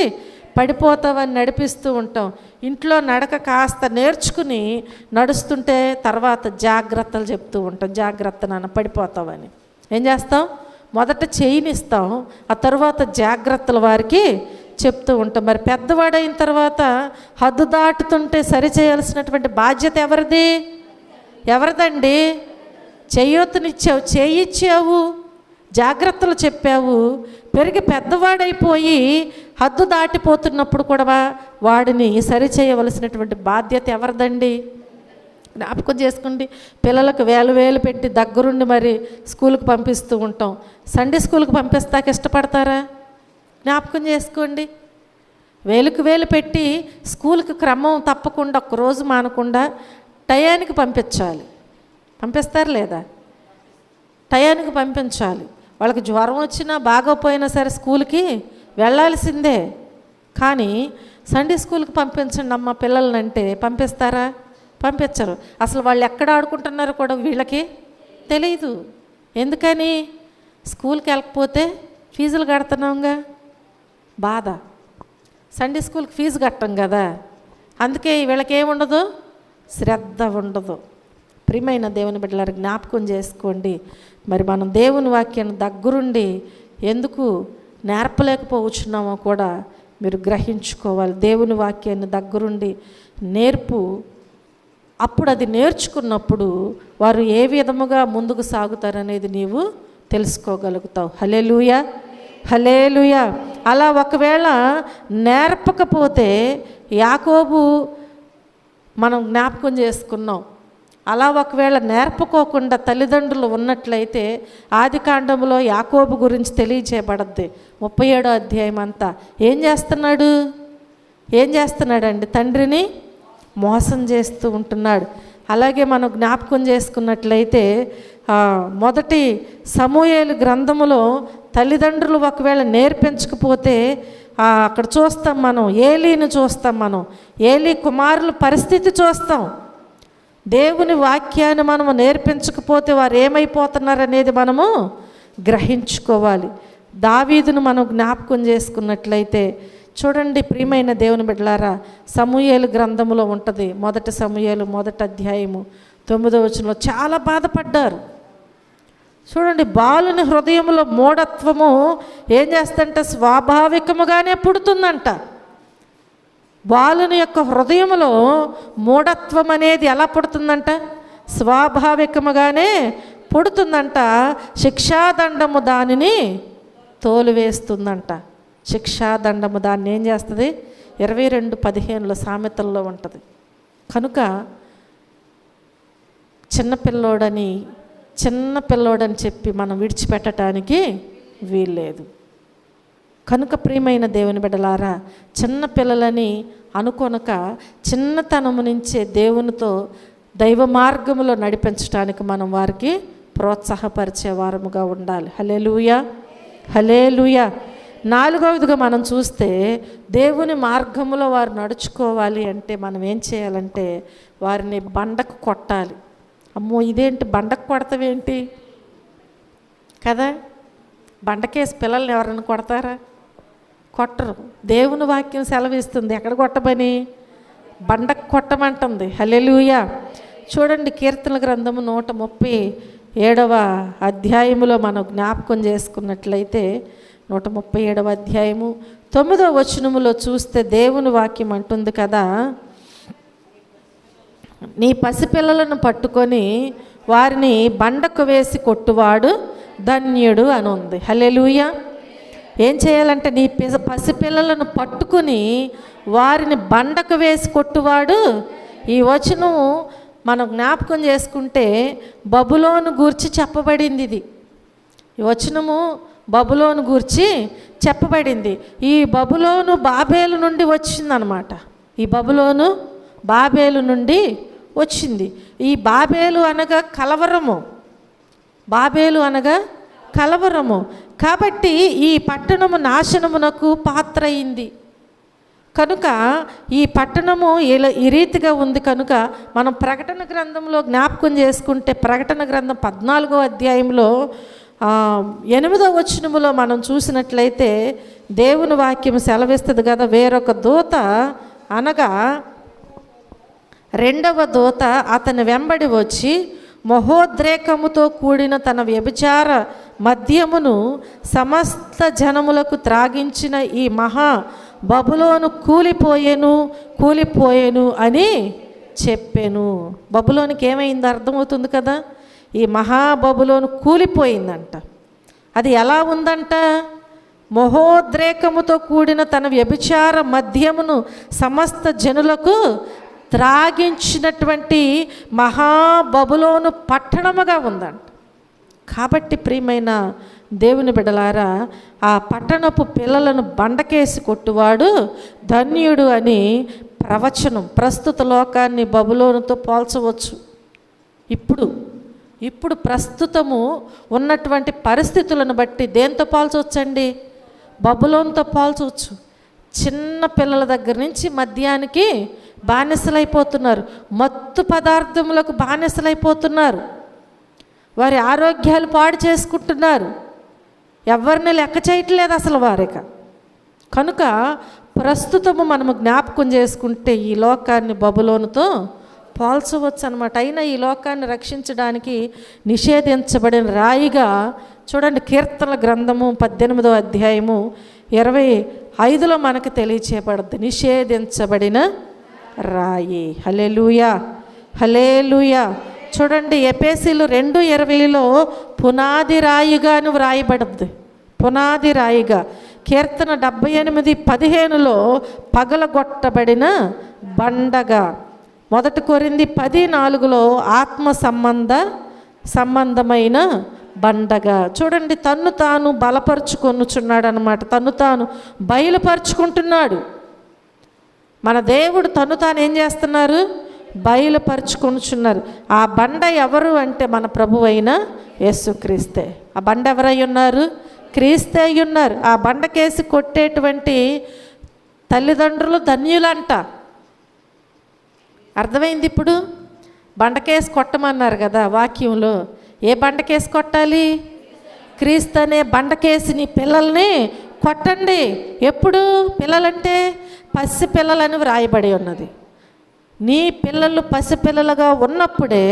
పడిపోతావని నడిపిస్తూ ఉంటాం. ఇంట్లో నడక కాస్త నేర్చుకుని నడుస్తుంటే తర్వాత జాగ్రత్తలు చెప్తూ ఉంటాం. జాగ్రత్త నాన్న, పడిపోతావని. ఏం చేస్తాం? మొదట చెయ్యినిస్తాం, ఆ తర్వాత జాగ్రత్తలు వారికి చెప్తూ ఉంటాం. మరి పెద్దవాడైన తర్వాత హద్దు దాటుతుంటే సరిచేయాల్సినటువంటి బాధ్యత ఎవరిదండి? చేయూతనిచ్చావు, చేయిచ్చావు, జాగ్రత్తలు చెప్పావు. పెరిగి పెద్దవాడైపోయి హద్దు దాటిపోతున్నప్పుడు కూడా వాడిని సరిచేయవలసినటువంటి బాధ్యత ఎవరిదండి? జ్ఞాపకం చేసుకోండి. పిల్లలకు వేలు పెట్టి దగ్గరుండి మరి స్కూల్కి పంపిస్తూ ఉంటాం. సండే స్కూల్కి పంపిస్తాక ఇష్టపడతారా? జ్ఞాపకం చేసుకోండి. వేలు పెట్టి స్కూల్కి క్రమం తప్పకుండా ఒక్కరోజు మానకుండా టయానికి పంపించాలి. పంపిస్తారు లేదా? టయానికి పంపించాలి. వాళ్ళకి జ్వరం వచ్చినా బాగోపోయినా సరే స్కూల్కి వెళ్ళాల్సిందే. కానీ సండే స్కూల్కి పంపించండి అమ్మ పిల్లలని అంటే పంపిస్తారా? పంపించరు. అసలు వాళ్ళు ఎక్కడ ఆడుకుంటున్నారో కూడా వీళ్ళకి తెలియదు. ఎందుకని? స్కూల్కి వెళ్ళకపోతే ఫీజులు కడుతున్నాంగా, బాధ. సండే స్కూల్కి ఫీజు కట్టం కదా, అందుకే వీళ్ళకి ఏముండదు, శ్రద్ధ ఉండదు. ప్రియమైన దేవుని బిడ్డలారా, జ్ఞాపకం చేసుకోండి. మరి మనం దేవుని వాక్యాన్ని దగ్గరుండి ఎందుకు నేర్పలేకపోవచ్చున్నామో కూడా మీరు గ్రహించుకోవాలి. దేవుని వాక్యాన్ని దగ్గరుండి నేర్పు. అప్పుడు అది నేర్చుకున్నప్పుడు వారు ఏ విధముగా ముందుకు సాగుతారనేది నీవు తెలుసుకోగలుగుతావు. హల్లెలూయా, హల్లెలూయా. అలా ఒకవేళ నేర్పకపోతే యాకోబు మనం జ్ఞాపకం చేసుకున్నాం. అలా ఒకవేళ నేర్పుకోకుండా తల్లిదండ్రులు ఉన్నట్లయితే ఆదికాండంలో యాకోబు గురించి తెలియచేయబడద్ది. 37వ అధ్యాయం అంతా ఏం చేస్తున్నాడండి? తండ్రిని మోసం చేస్తూ ఉంటున్నాడు. అలాగే మనం జ్ఞాపకం చేసుకున్నట్లయితే మొదటి సమూయేలు గ్రంథములో తల్లిదండ్రులు ఒకవేళ నేర్పించకపోతే అక్కడ చూస్తాం మనం, ఏలీని చూస్తాం. మనం ఏలీ కుమారుల పరిస్థితి చూస్తాం. దేవుని వాక్యాన్ని మనము నేర్పించకపోతే వారు ఏమైపోతున్నారనేది మనము గ్రహించుకోవాలి. దావీదును మనం జ్ఞాపకం చేసుకున్నట్లయితే చూడండి, ప్రియమైన దేవుని బిడ్డలారా, సమూయేలు గ్రంథములో ఉంటుంది. మొదటి సమూయేలు 1వ అధ్యాయము 9వ వచనంలో చాలా బాధపడ్డారు. చూడండి, బాలుని హృదయంలో మూఢత్వము ఏం చేస్తుందంటే స్వాభావికముగానే పుడుతుందంట. బాలుని యొక్క హృదయంలో మూఢత్వం అనేది ఎలా పుడుతుందంట? స్వాభావికముగానే పుడుతుందంట, శిక్షాదండము దానిని తోలివేస్తుందంట. శిక్షాదండము దాన్ని ఏం చేస్తుంది? 22:15 సామెతల్లో ఉంటుంది. కనుక చిన్నపిల్లోడని చెప్పి మనం విడిచిపెట్టడానికి వీల్లేదు. కనుక ప్రియమైన దేవుని బిడ్డలారా, చిన్నపిల్లలని అనుకొనక చిన్నతనము నుంచే దేవునితో దైవ మార్గములో నడిపించడానికి మనం వారికి ప్రోత్సాహపరిచే వారముగా ఉండాలి. హల్లెలూయా, హల్లెలూయా. 4వదిగా మనం చూస్తే, దేవుని మార్గములో వారు నడుచుకోవాలి అంటే మనం ఏం చేయాలంటే వారిని బండకు కొట్టాలి. అమ్మో ఇదేంటి బండకు కొడతావేంటి కదా, బండకేసి పిల్లల్ని ఎవరైనా కొడతారా? కొట్టరు. దేవుని వాక్యం సెలవిస్తుంది ఎక్కడ కొట్టమని, బండకు కొట్టమంటుంది. హల్లెలూయా. చూడండి, కీర్తనల గ్రంథము 137వ అధ్యాయములో మనం జ్ఞాపకం చేసుకున్నట్లయితే 137వ అధ్యాయము 9వ వచనములో చూస్తే దేవుని వాక్యం అంటుంది కదా, నీ పసిపిల్లలను పట్టుకొని వారిని బండకు వేసి కొట్టువాడు ధన్యుడు అని ఉంది. హల్లెలూయా. ఏం చేయాలంటే నీ పసిపిల్లలను పట్టుకుని వారిని బండకు వేసి కొట్టువాడు. ఈ వచనం మనం జ్ఞాపకం చేసుకుంటే బబులోను గూర్చి చెప్పబడింది. ఇది ఈ వచనము బబులోను గూర్చి చెప్పబడింది. ఈ బబులోను బాబేలు నుండి వచ్చిందనమాట. ఈ బబులోను బాబేలు నుండి వచ్చింది. ఈ బాబేలు అనగా కలవరము, బాబేలు అనగా కలవరము. కాబట్టి ఈ పట్టణము నాశనమునకు పాత్ర అయింది. కనుక ఈ పట్టణము ఈ రీతిగా ఉంది. కనుక మనం ప్రకటన గ్రంథంలో జ్ఞాపకం చేసుకుంటే, ప్రకటన గ్రంథం 14వ అధ్యాయంలో 8వ వచనములో మనం చూసినట్లయితే దేవుని వాక్యం సెలవిస్తుంది కదా, వేరొక దూత అనగా 2వ దూత అతని వెంబడి వచ్చి మహోద్రేకముతో కూడిన తన వ్యభిచార మద్యమును సమస్త జనములకు త్రాగించిన ఈ మహా బబులోను కూలిపోయేను అని చెప్పాను. బబులోనికి ఏమైంది అర్థమవుతుంది కదా, ఈ మహాబబులోను కూలిపోయిందంట. అది ఎలా ఉందంట, మహోద్రేకముతో కూడిన తన వ్యభిచార మద్యమును సమస్త జనులకు త్రాగించినటువంటి మహాబబులోను పట్టణముగా ఉందంట. కాబట్టి ప్రియమైన దేవుని బిడ్డలారా, ఆ పట్టణపు పిల్లలను బండకేసి కొట్టువాడు ధన్యుడు అని ప్రవచనం ప్రస్తుత లోకాన్ని బబులోనుతో పోల్చవచ్చు. ఇప్పుడు ప్రస్తుతము ఉన్నటువంటి పరిస్థితులను బట్టి దేంతో పోల్చవచ్చండి? బబులోనుతో పోల్చవచ్చు. చిన్న పిల్లల దగ్గర నుంచి మద్యానికి బానిసలైపోతున్నారు, మత్తు పదార్థములకు బానిసలైపోతున్నారు, వారి ఆరోగ్యాలు పాడు చేసుకుంటున్నారు, ఎవరిని లెక్క చేయట్లేదు అసలు వారిక. కనుక ప్రస్తుతము మనము జ్ఞాపకం చేసుకుంటే ఈ లోకాన్ని బబులోనుతో పోల్చవచ్చు అనమాట. అయినా ఈ లోకాన్ని రక్షించడానికి నిషేధించబడిన రాయిగా చూడండి, కీర్తనల గ్రంథము 18వ అధ్యాయము 25లో మనకు తెలియచేయబడుద్ది, నిషేధించబడిన రాయి. హల్లెలూయా, హల్లెలూయా. చూడండి, ఎఫెసీయులు 2:20లో పునాది రాయిగాను వ్రాయబడుద్ది, పునాది రాయిగా. కీర్తన 78:15లో పగలగొట్టబడిన బండగా. 1 కొరింథీ 10:4లో ఆత్మ సంబంధమైన బండగా. చూడండి, తన్ను తాను బలపరుచుకొనుచున్నాడు అనమాట, తన్ను తాను బయలుపరుచుకుంటున్నాడు. మన దేవుడు తన్ను తాను ఏం చేస్తున్నారు? బయలుపరుచుకొనుచున్నారు. ఆ బండ ఎవరు అంటే మన ప్రభువైన యేసుక్రీస్తే. ఆ బండ ఎవరై ఉన్నారు? క్రీస్తే అయి ఉన్నారు. ఆ బండకేసి కొట్టేటువంటి తల్లిదండ్రులు ధన్యులంట. అర్థమైంది ఇప్పుడు? బండకేసి కొట్టమన్నారు కదా వాక్యంలో. ఏ బండకేసి కొట్టాలి? క్రీస్తు అనే బండకేసి నీ పిల్లల్ని కొట్టండి. ఎప్పుడు? పిల్లలంటే పసిపిల్లలని వ్రాయబడి ఉన్నది. నీ పిల్లలు పసిపిల్లలుగా ఉన్నప్పుడే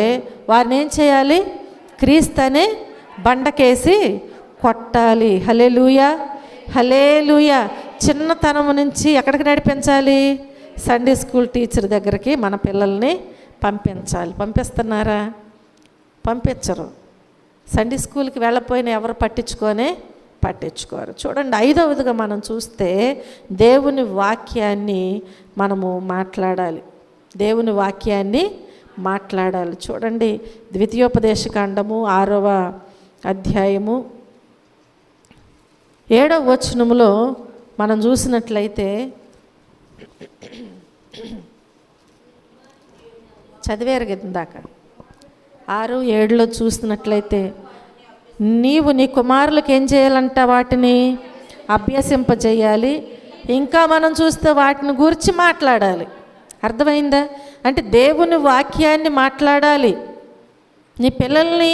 వారిని ఏం చేయాలి? క్రీస్తు అనే బండకేసి కొట్టాలి. హల్లెలూయా, హల్లెలూయా. చిన్నతనం నుంచి ఎక్కడికి నడిపించాలి? సండే స్కూల్ టీచర్ దగ్గరికి మన పిల్లల్ని పంపించాలి. పంపిస్తున్నారా? పంపించరు. సండే స్కూల్కి వెళ్ళకపోయినా ఎవరు పట్టించుకోరు. చూడండి, 5వదిగా మనం చూస్తే దేవుని వాక్యాన్ని మనము మాట్లాడాలి. దేవుని వాక్యాన్ని మాట్లాడాలి. చూడండి, ద్వితీయోపదేశకాండము 6వ అధ్యాయము 7వ వచనములో మనం చూసినట్లయితే, చదివారు కదా ఇందాక, 6:7లో చూసినట్లయితే, నీవు నీ కుమారులకు ఏం చేయాలంట? వాటిని అభ్యసింపజేయాలి. ఇంకా మనం చూస్తే వాటిని గురించి మాట్లాడాలి. అర్థమైందా? అంటే దేవుని వాక్యాన్ని మాట్లాడాలి. నీ పిల్లల్ని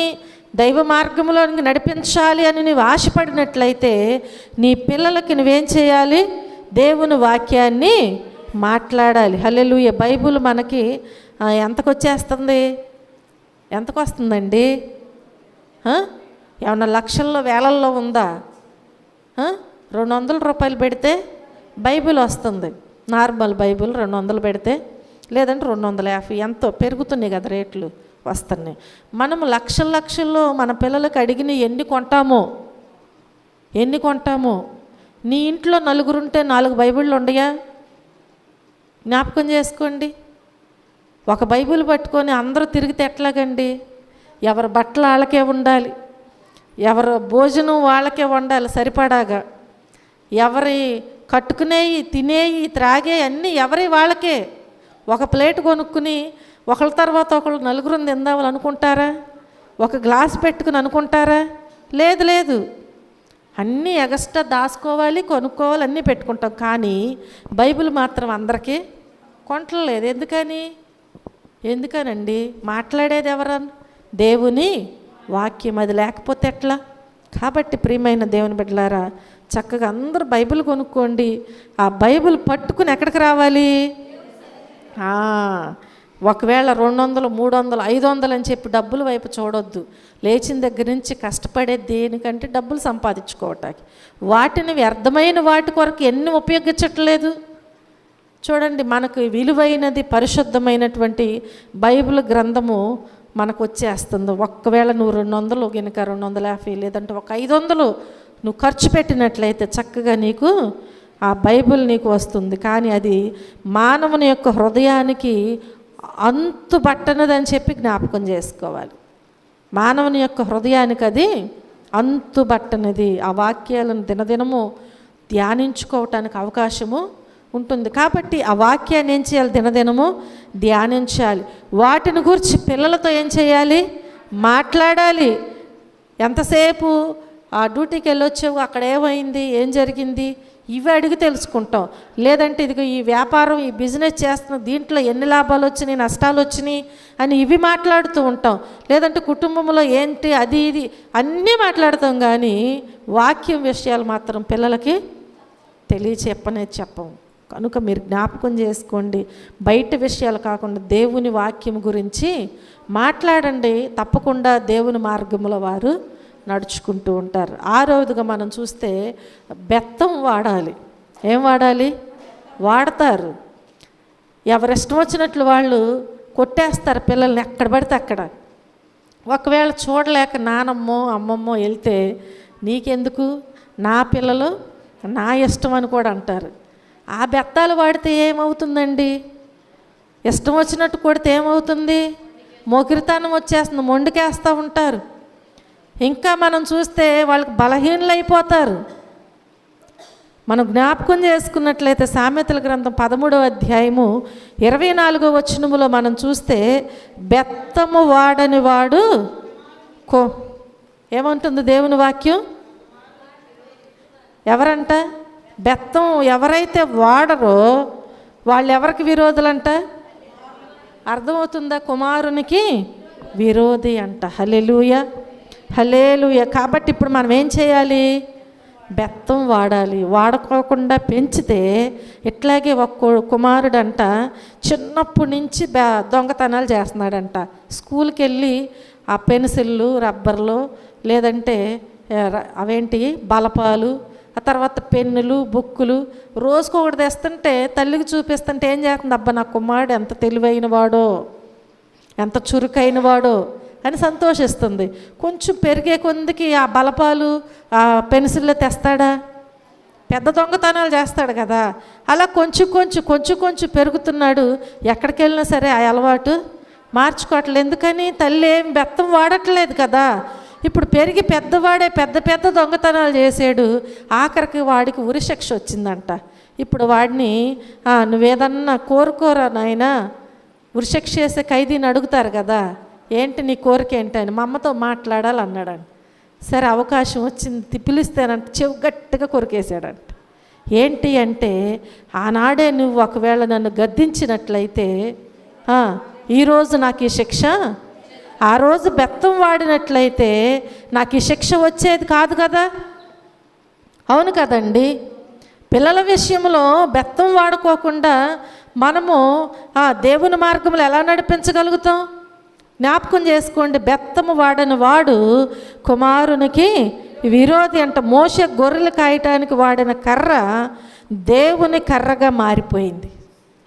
దైవ మార్గంలోనికి నడిపించాలి అని నీవు ఆశపడినట్లయితే నీ పిల్లలకి నువ్వేం చేయాలి? దేవుని వాక్యాన్ని మాట్లాడాలి. హల్లెలూయా. బైబుల్ మనకి ఎంతకొచ్చేస్తుంది? ఎంతకొస్తుందండి? ఏమన్నా లక్షల్లో వేలల్లో ఉందా? 200 రూపాయలు పెడితే బైబిల్ వస్తుంది. నార్మల్ బైబిల్ 200 పెడితే, లేదంటే 250, ఎంతో పెరుగుతున్నాయి కదా రేట్లు, వస్తున్నాయి. మనము లక్షల్లో మన పిల్లలకి అడిగిన ఎన్ని కొంటామో? నీ ఇంట్లో 4 ఉంటే 4 బైబిళ్ళు ఉండయా? జ్ఞాపకం చేసుకోండి. ఒక బైబిల్ పట్టుకొని అందరూ తిరిగితే ఎట్లాగండి? ఎవరి బట్టలు వాళ్ళకే ఉండాలి, ఎవరి భోజనం వాళ్ళకే వండాలి సరిపడాగా, ఎవరి కట్టుకునేవి, తినేవి, త్రాగేవి అన్నీ ఎవరి వాళ్ళకే. ఒక ప్లేట్ కొనుక్కుని ఒకళ్ళ తర్వాత ఒకళ్ళు 4 తిందామని అనుకుంటారా? ఒక గ్లాస్ పెట్టుకుని అనుకుంటారా? లేదు. అన్నీ ఎగస్ట్రా దాచుకోవాలి, కొనుక్కోవాలి, అన్నీ పెట్టుకుంటాం. కానీ బైబిల్ మాత్రం అందరికీ కొంటలేదు. ఎందుకనండి? మాట్లాడేది ఎవరని? దేవుని వాక్యం. అది లేకపోతే ఎట్లా? కాబట్టి ప్రియమైన దేవుని బిడ్డలారా, చక్కగా అందరూ బైబిల్ కొనుక్కోండి. ఆ బైబిల్ పట్టుకుని ఎక్కడికి రావాలి? ఒకవేళ 200, 300, 500 అని చెప్పి డబ్బుల వైపు చూడొద్దు. లేచిన దగ్గర నుంచి కష్టపడేది దేనికంటే డబ్బులు సంపాదించుకోవటానికి. వాటిని వ్యర్థమైన వాటి కొరకు ఎన్ని ఉపయోగించట్లేదు. చూడండి, మనకు విలువైనది పరిశుద్ధమైనటువంటి బైబిల్ గ్రంథము మనకు వచ్చేస్తుంది. ఒకవేళ నువ్వు 200 కనుక 250, లేదంటే ఒక 500 నువ్వు ఖర్చు పెట్టినట్లయితే చక్కగా నీకు ఆ బైబిల్ నీకు వస్తుంది. కానీ అది మానవుని యొక్క హృదయానికి అంతు పట్టనదని చెప్పి జ్ఞాపకం చేసుకోవాలి. మానవుని యొక్క హృదయానికి అది అంతు పట్టనిది. ఆ వాక్యాలను దినదినము ధ్యానించుకోవటానికి అవకాశము ఉంటుంది. కాబట్టి ఆ వాక్యాన్ని ఏం చేయాలి? దినదినము ధ్యానించాలి. వాటిని గురించి పిల్లలతో ఏం చేయాలి? మాట్లాడాలి. ఎంతసేపు ఆ డ్యూటీకి వెళ్ళొచ్చావు, అక్కడ ఏమైంది, ఏం జరిగింది, ఇవి అడిగి తెలుసుకుంటాం. లేదంటే ఇదిగో ఈ వ్యాపారం, ఈ బిజినెస్ చేస్తున్న దీంట్లో ఎన్ని లాభాలు వచ్చినాయి, నష్టాలు వచ్చినాయి అని ఇవి మాట్లాడుతూ ఉంటాం. లేదంటే కుటుంబంలో ఏంటి, అది ఇది అన్నీ మాట్లాడతాం. కానీ వాక్యం విషయాలు మాత్రం పిల్లలకి చెప్పము. కనుక మీరు జ్ఞాపకం చేసుకోండి, బయట విషయాలు కాకుండా దేవుని వాక్యం గురించి మాట్లాడండి. తప్పకుండా దేవుని మార్గంలో వారు నడుచుకుంటూ ఉంటారు. 6వదిగా మనం చూస్తే బెత్తం వాడాలి. ఏం వాడాలి? వాడతారు. ఎవరిష్టం వచ్చినట్లు వాళ్ళు కొట్టేస్తారు పిల్లల్ని ఎక్కడ పడితే అక్కడ. ఒకవేళ చూడలేక నానమ్మో అమ్మమ్మో వెళ్తే, నీకెందుకు, నా పిల్లలు నా ఇష్టం అని కూడా అంటారు. ఆ బెత్తాలు వాడితే ఏమవుతుందండి? ఇష్టం వచ్చినట్టు కొడితే ఏమవుతుంది? మొగిరితనం వచ్చేస్తుంది, మొండికేస్తూ ఉంటారు. ఇంకా మనం చూస్తే వాళ్ళకి బలహీనలు అయిపోతారు. మనం జ్ఞాపకం చేసుకున్నట్లయితే సామెతల గ్రంథం 13వ అధ్యాయము 24వ వచనములో మనం చూస్తే, బెత్తము వాడని వాడు ఏమంటుంది దేవుని వాక్యం? ఎవరంట? బెత్తం ఎవరైతే వాడరో వాళ్ళు ఎవరికి విరోధులంట? అర్థమవుతుందా? కుమారునికి విరోధి అంట. హల్లెలూయా. కాబట్టి ఇప్పుడు మనం ఏం చేయాలి? బెత్తం వాడాలి. వాడుకోకుండా పెంచితే ఇట్లాగే ఒక కుమారుడంట చిన్నప్పటి నుంచి దొంగతనాలు చేస్తున్నాడంట. స్కూల్కి వెళ్ళి ఆ పెన్సిళ్ళు, రబ్బర్లు, లేదంటే అవేంటి బలపాలు, ఆ తర్వాత పెన్నులు, బుక్కులు రోజుకొకటి తెస్తుంటే తల్లికి చూపిస్తుంటే ఏం చేస్తుంది? అబ్బా, నా కుమారుడు ఎంత తెలివైన వాడో, ఎంత చురుకైన వాడో, అని సంతోషిస్తుంది. కొంచెం పెరిగే కొందికి ఆ బలపాలు ఆ పెన్సిల్లో తెస్తాడా? పెద్ద దొంగతనాలు చేస్తాడు కదా. అలా కొంచెం కొంచెం పెరుగుతున్నాడు. ఎక్కడికి వెళ్ళినా సరే ఆ అలవాటు మార్చుకోవట్లేదు. ఎందుకని? తల్లి ఏం బెత్తం వాడట్లేదు కదా. ఇప్పుడు పెరిగి పెద్దవాడే పెద్ద దొంగతనాలు చేసాడు. ఆఖరికి వాడికి ఉరిశిక్ష వచ్చిందంట. ఇప్పుడు వాడిని నువ్వేదన్నా కోరుకోరా నాయనా, ఉరిశిక్ష చేసే ఖైదీని అడుగుతారు కదా, ఏంటి నీ కోరిక ఏంటని, మా అమ్మతో మాట్లాడాలి అన్నాడంట. సరే అవకాశం వచ్చింది, పిలిస్తేనంట చెవు గట్టిగా కొరికేశాడంట. ఏంటి అంటే, ఆనాడే నువ్వు ఒకవేళ నన్ను గద్దించినట్లయితే ఈరోజు నాకు ఈ శిక్ష, ఆ రోజు బెత్తం వాడినట్లయితే నాకు ఈ శిక్ష వచ్చేది కాదు కదా. అవును కదండి. పిల్లల విషయంలో బెత్తం వాడుకోకుండా మనము దేవుని మార్గంలో ఎలా నడిపించగలుగుతాం? జ్ఞాపకం చేసుకోండి, బెత్తము వాడని వాడు కుమారునికి విరోధి అంట. మోషే గొర్రెలు కాయటానికి వాడిన కర్ర దేవుని కర్రగా మారిపోయింది.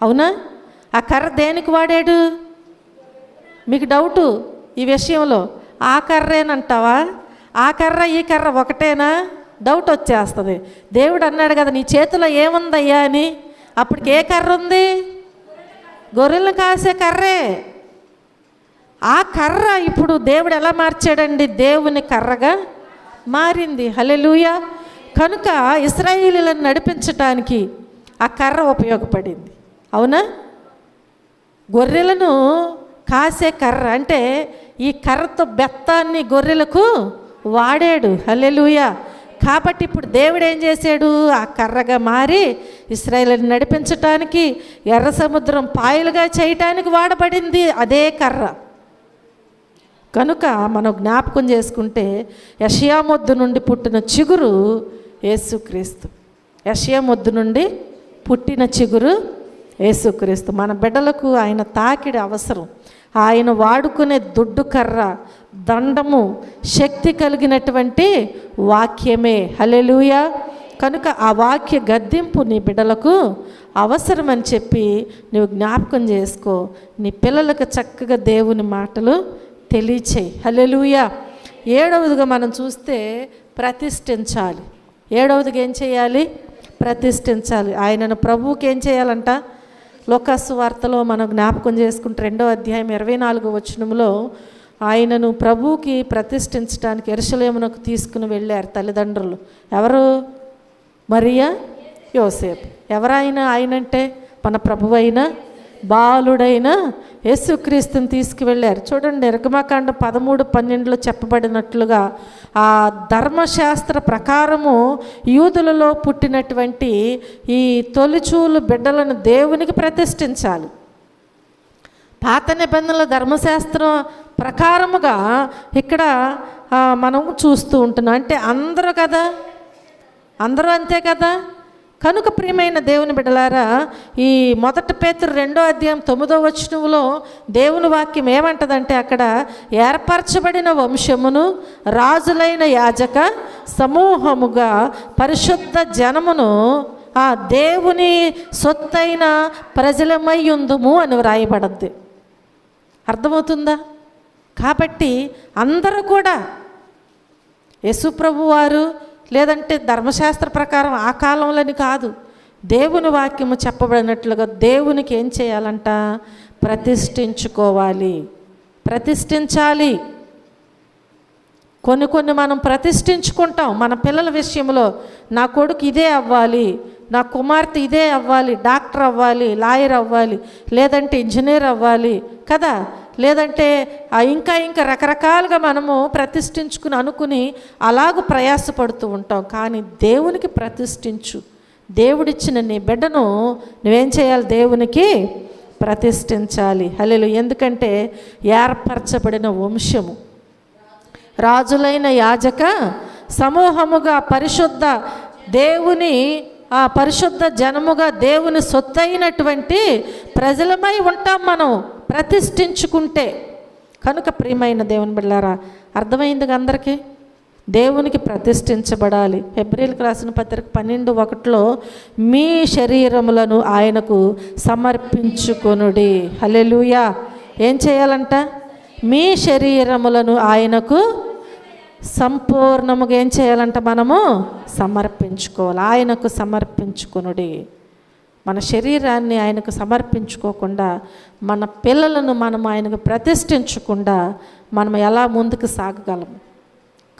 అవునా? ఆ కర్ర దేనికి వాడాడు? మీకు డౌటు ఈ విషయంలో, ఆ కర్రేనంటావా? ఆ కర్ర ఈ కర్ర ఒకటేనా? డౌట్ వచ్చేస్తుంది. దేవుడు అన్నాడు కదా, నీ చేతిలో ఏముందయ్యా అని. అప్పటికి ఏ కర్ర ఉంది? గొర్రెలు కాసే కర్రే. ఆ కర్ర ఇప్పుడు దేవుడు ఎలా మార్చాడండి? దేవుని కర్రగా మారింది. హల్లెలూయా. కనుక ఇశ్రాయేలీయులను నడిపించటానికి ఆ కర్ర ఉపయోగపడింది. అవునా? గొర్రెలను కాసే కర్ర అంటే ఈ కర్రతో బెత్తాన్ని గొర్రెలకు వాడాడు. హల్లెలూయా. కాబట్టి ఇప్పుడు దేవుడు ఏం చేశాడు? ఆ కర్రగా మారి ఇశ్రాయేలుని నడిపించటానికి, ఎర్ర సముద్రం పాయలుగా చేయటానికి వాడబడింది అదే కర్ర. కనుక మనం జ్ఞాపకం చేసుకుంటే యెషయా మొద్దు నుండి పుట్టిన చిగురు యేసుక్రీస్తు. యెషయా మొద్దు నుండి పుట్టిన చిగురు యేసుక్రీస్తు. మన బిడ్డలకు ఆయన తాకిడి అవసరం. ఆయన వాడుకునే దుడ్డు కర్ర, దండము, శక్తి కలిగినటువంటి వాక్యమే. హల్లెలూయా. కనుక ఆ వాక్య గద్దింపు నీ బిడ్డలకు అవసరమని చెప్పి నువ్వు జ్ఞాపకం చేసుకో. నీ పిల్లలకు చక్కగా దేవుని మాటలు తెలియచేయి. హల్లెలూయా. 7వదిగా మనం చూస్తే ప్రతిష్ఠించాలి. 7వదిగా ఏం చేయాలి? ప్రతిష్ఠించాలి. ఆయనను ప్రభువుకి ఏం చేయాలంట? లోకాసు వార్తలో మనం జ్ఞాపకం చేసుకుంటే 2వ అధ్యాయం 24వ వచనంలో ఆయనను ప్రభువుకి ప్రతిష్ఠించడానికి యెరూషలేమునకు తీసుకుని వెళ్ళారు తల్లిదండ్రులు. ఎవరు? మరియా, యోసేపు. ఎవరైనా ఆయనంటే మన ప్రభువైన బాలుడైన యేసుక్రీస్తుని తీసుకువెళ్ళారు. చూడండి, నిర్గమకాండం 13:12 చెప్పబడినట్లుగా ఆ ధర్మశాస్త్ర ప్రకారము యూదులలో పుట్టినటువంటి ఈ తొలిచూలు బిడ్డలను దేవునికి ప్రతిష్ఠించాలి. పాత నిబంధనల ధర్మశాస్త్రం ప్రకారముగా ఇక్కడ మనం చూస్తూ ఉంటున్నాం. అంటే అందరూ కదా, అందరూ అంతే కదా. కనుక ప్రియమైన దేవుని బిడ్డలారా, ఈ 1 పేతురు 2వ అధ్యాయం 9వ వచనంలో దేవుని వాక్యం ఏమంటదంటే, అక్కడ ఏర్పరచబడిన వంశమును, రాజులైన యాజక సమూహముగా, పరిశుద్ధ జనమును, ఆ దేవుని సొత్తైన ప్రజలమై ఉందుము అని వ్రాయబడద్ది. అర్థమవుతుందా? కాబట్టి అందరూ కూడా యేసుప్రభు వారు లేదంటే ధర్మశాస్త్ర ప్రకారం ఆ కాలంలోని కాదు, దేవుని వాక్యము చెప్పబడినట్లుగా దేవునికి ఏం చేయాలంట? ప్రతిష్ఠించుకోవాలి, ప్రతిష్ఠించాలి. కొన్ని మనం ప్రతిష్ఠించుకుంటాం మన పిల్లల విషయంలో. నా కొడుకు ఇదే అవ్వాలి, నా కుమార్తె ఇదే అవ్వాలి, డాక్టర్ అవ్వాలి, లాయర్ అవ్వాలి, లేదంటే ఇంజనీర్ అవ్వాలి కదా, లేదంటే ఇంకా రకరకాలుగా మనము ప్రతిష్ఠించుకుని అనుకుని అలాగ ప్రయాసపడుతూ ఉంటాం. కానీ దేవునికి ప్రతిష్ఠించు. దేవుడిచ్చిన నీ బిడ్డను నువ్వేం చేయాలి? దేవునికి ప్రతిష్ఠించాలి. హల్లెలూయా. ఎందుకంటే ఏర్పరచబడిన వంశము, రాజులైన యాజక సమూహముగా, పరిశుద్ధ దేవుని పరిశుద్ధ జనముగా, దేవుని సొత్తైనటువంటి ప్రజలమై ఉంటాం మనం ప్రతిష్ఠించుకుంటే. కనుక ప్రియమైన దేవుని బిడ్డలారా, అర్థమైందిగా అందరికీ? దేవునికి ప్రతిష్ఠించబడాలి. హెబ్రీయులకు రాసిన పత్రిక 12:1 మీ శరీరములను ఆయనకు సమర్పించుకొనుడి. హల్లెలూయా. ఏం చేయాలంట? మీ శరీరములను ఆయనకు సంపూర్ణముగా ఏం చేయాలంట? మనము సమర్పించుకోవాలి. ఆయనకు సమర్పించుకొనుడి. మన శరీరాన్ని ఆయనకు సమర్పించుకోకుండా, మన పిల్లలను మనం ఆయనకు ప్రతిష్ఠించకుండా మనం ఎలా ముందుకు సాగగలము?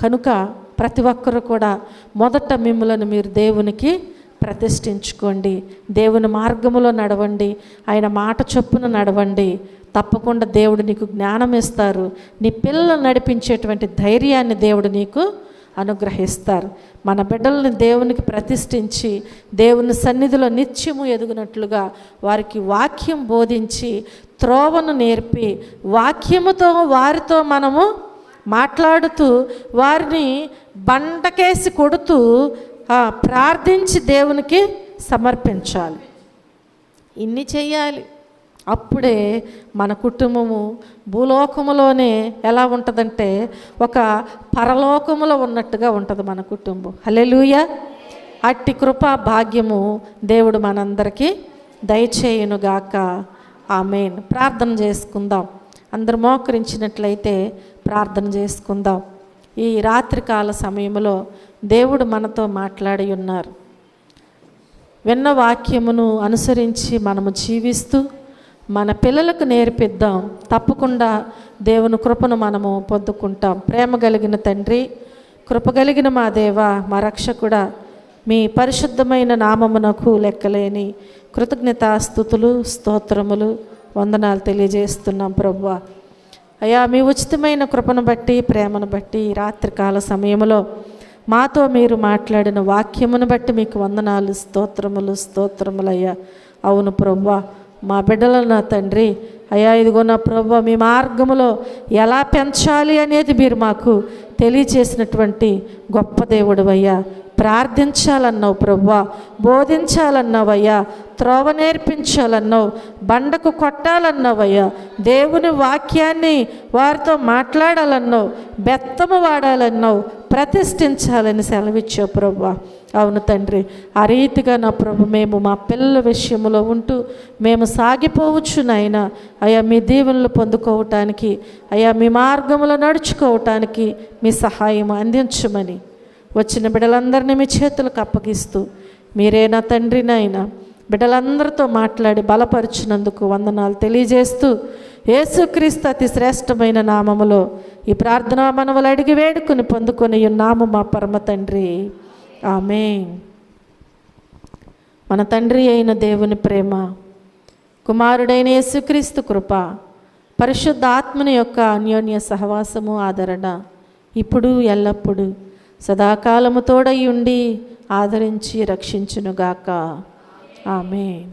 కనుక ప్రతి ఒక్కరు కూడా మొదట మిమ్మలను మీరు దేవునికి ప్రతిష్ఠించుకోండి. దేవుని మార్గములో నడవండి. ఆయన మాట చొప్పున నడవండి. తప్పకుండా దేవుడు నీకు జ్ఞానం ఇస్తారు. నీ పిల్లలు నడిపించేటువంటి ధైర్యాన్ని దేవుడు నీకు అనుగ్రహిస్తారు. మన బిడ్డలను దేవునికి ప్రతిష్ఠించి దేవుని సన్నిధిలో నిత్యము ఎదుగునట్లుగా వారికి వాక్యం బోధించి త్రోవను నేర్పి వాక్యముతో వారితో మనము మాట్లాడుతూ వారిని బండకేసి కొడుతూ ప్రార్థించి దేవునికి సమర్పించాలి. ఇన్ని చెయ్యాలి. అప్పుడే మన కుటుంబము భూలోకములోనే ఎలా ఉంటుందంటే ఒక పరలోకములో ఉన్నట్టుగా ఉంటుంది మన కుటుంబం. హల్లెలూయా. అట్టి కృపా భాగ్యము దేవుడు మనందరికీ దయచేయునుగాక. ఆమేన్. ప్రార్థన చేసుకుందాం. అందరు మోకరించినట్లయితే ప్రార్థన చేసుకుందాం. ఈ రాత్రికాల సమయంలో దేవుడు మనతో మాట్లాడి ఉన్నారు. విన్న వాక్యమును అనుసరించి మనము జీవిస్తూ మన పిల్లలకు నేర్పిద్దాం. తప్పకుండా దేవుని కృపను మనము పొందుకుంటాం. ప్రేమ కలిగిన తండ్రి, కృప కలిగిన మా దేవ, మా రక్షకుడా, మీ పరిశుద్ధమైన నామమునకు లెక్కలేని కృతజ్ఞతాస్తుతులు, స్తోత్రములు, వందనాలు తెలియజేస్తున్నాం ప్రభువా. అయ్యా, మీ ఉచితమైన కృపను బట్టి, ప్రేమను బట్టి రాత్రికాల సమయంలో మాతో మీరు మాట్లాడిన వాక్యమును బట్టి మీకు వందనాలు, స్తోత్రములయ్యా. అవును ప్రభువా, మా బిడ్డలను నా తండ్రి అయ్యా, ఇదిగో నా ప్రభువా, మీ మార్గములో ఎలా పెంచాలి అనేది మీరు మాకు తెలియచేసినటువంటి గొప్ప దేవుడు అయ్యా. ప్రార్థించాలన్నావు ప్రభువా, బోధించాలన్నావయ్యా, త్రోవ నేర్పించాలన్నావు, బండకు కొట్టాలన్నావయ్యా, దేవుని వాక్యాన్ని వారితో మాట్లాడాలన్నావు, బెత్తము వాడాలన్నావు, ప్రతిష్ఠించాలని సెలవిచ్చావు ప్రభువా. అవును తండ్రి, ఆ రీతిగా నా ప్రభు మేము మా పిల్లల విషయంలో ఉంటూ మేము సాగిపోవచ్చు నాయన. అయ్యా, మీ దీవెనలు పొందుకోవటానికి, అయ్యా మీ మార్గంలో నడుచుకోవటానికి మీ సహాయం అందించమని వచ్చిన బిడ్డలందరినీ మీ చేతులకు అప్పగిస్తూ మీరే నా తండ్రి నాయన బిడ్డలందరితో మాట్లాడి బలపరిచినందుకు వందనాలు తెలియజేస్తూ యేసుక్రీస్తు అతి శ్రేష్టమైన నామములో ఈ ప్రార్థనా మనవులు అడిగి వేడుకుని పొందుకొని ఉన్నాము మా పరమ తండ్రి. ఆమేన్. మన తండ్రి అయిన దేవుని ప్రేమ, కుమారుడైన యేసుక్రీస్తు కృప, పరిశుద్ధ ఆత్మని యొక్క అన్యోన్య సహవాసము, ఆదరణ ఇప్పుడు ఎల్లప్పుడూ సదాకాలము తోడై ఉండి ఆదరించి రక్షించునుగాక. ఆమేన్.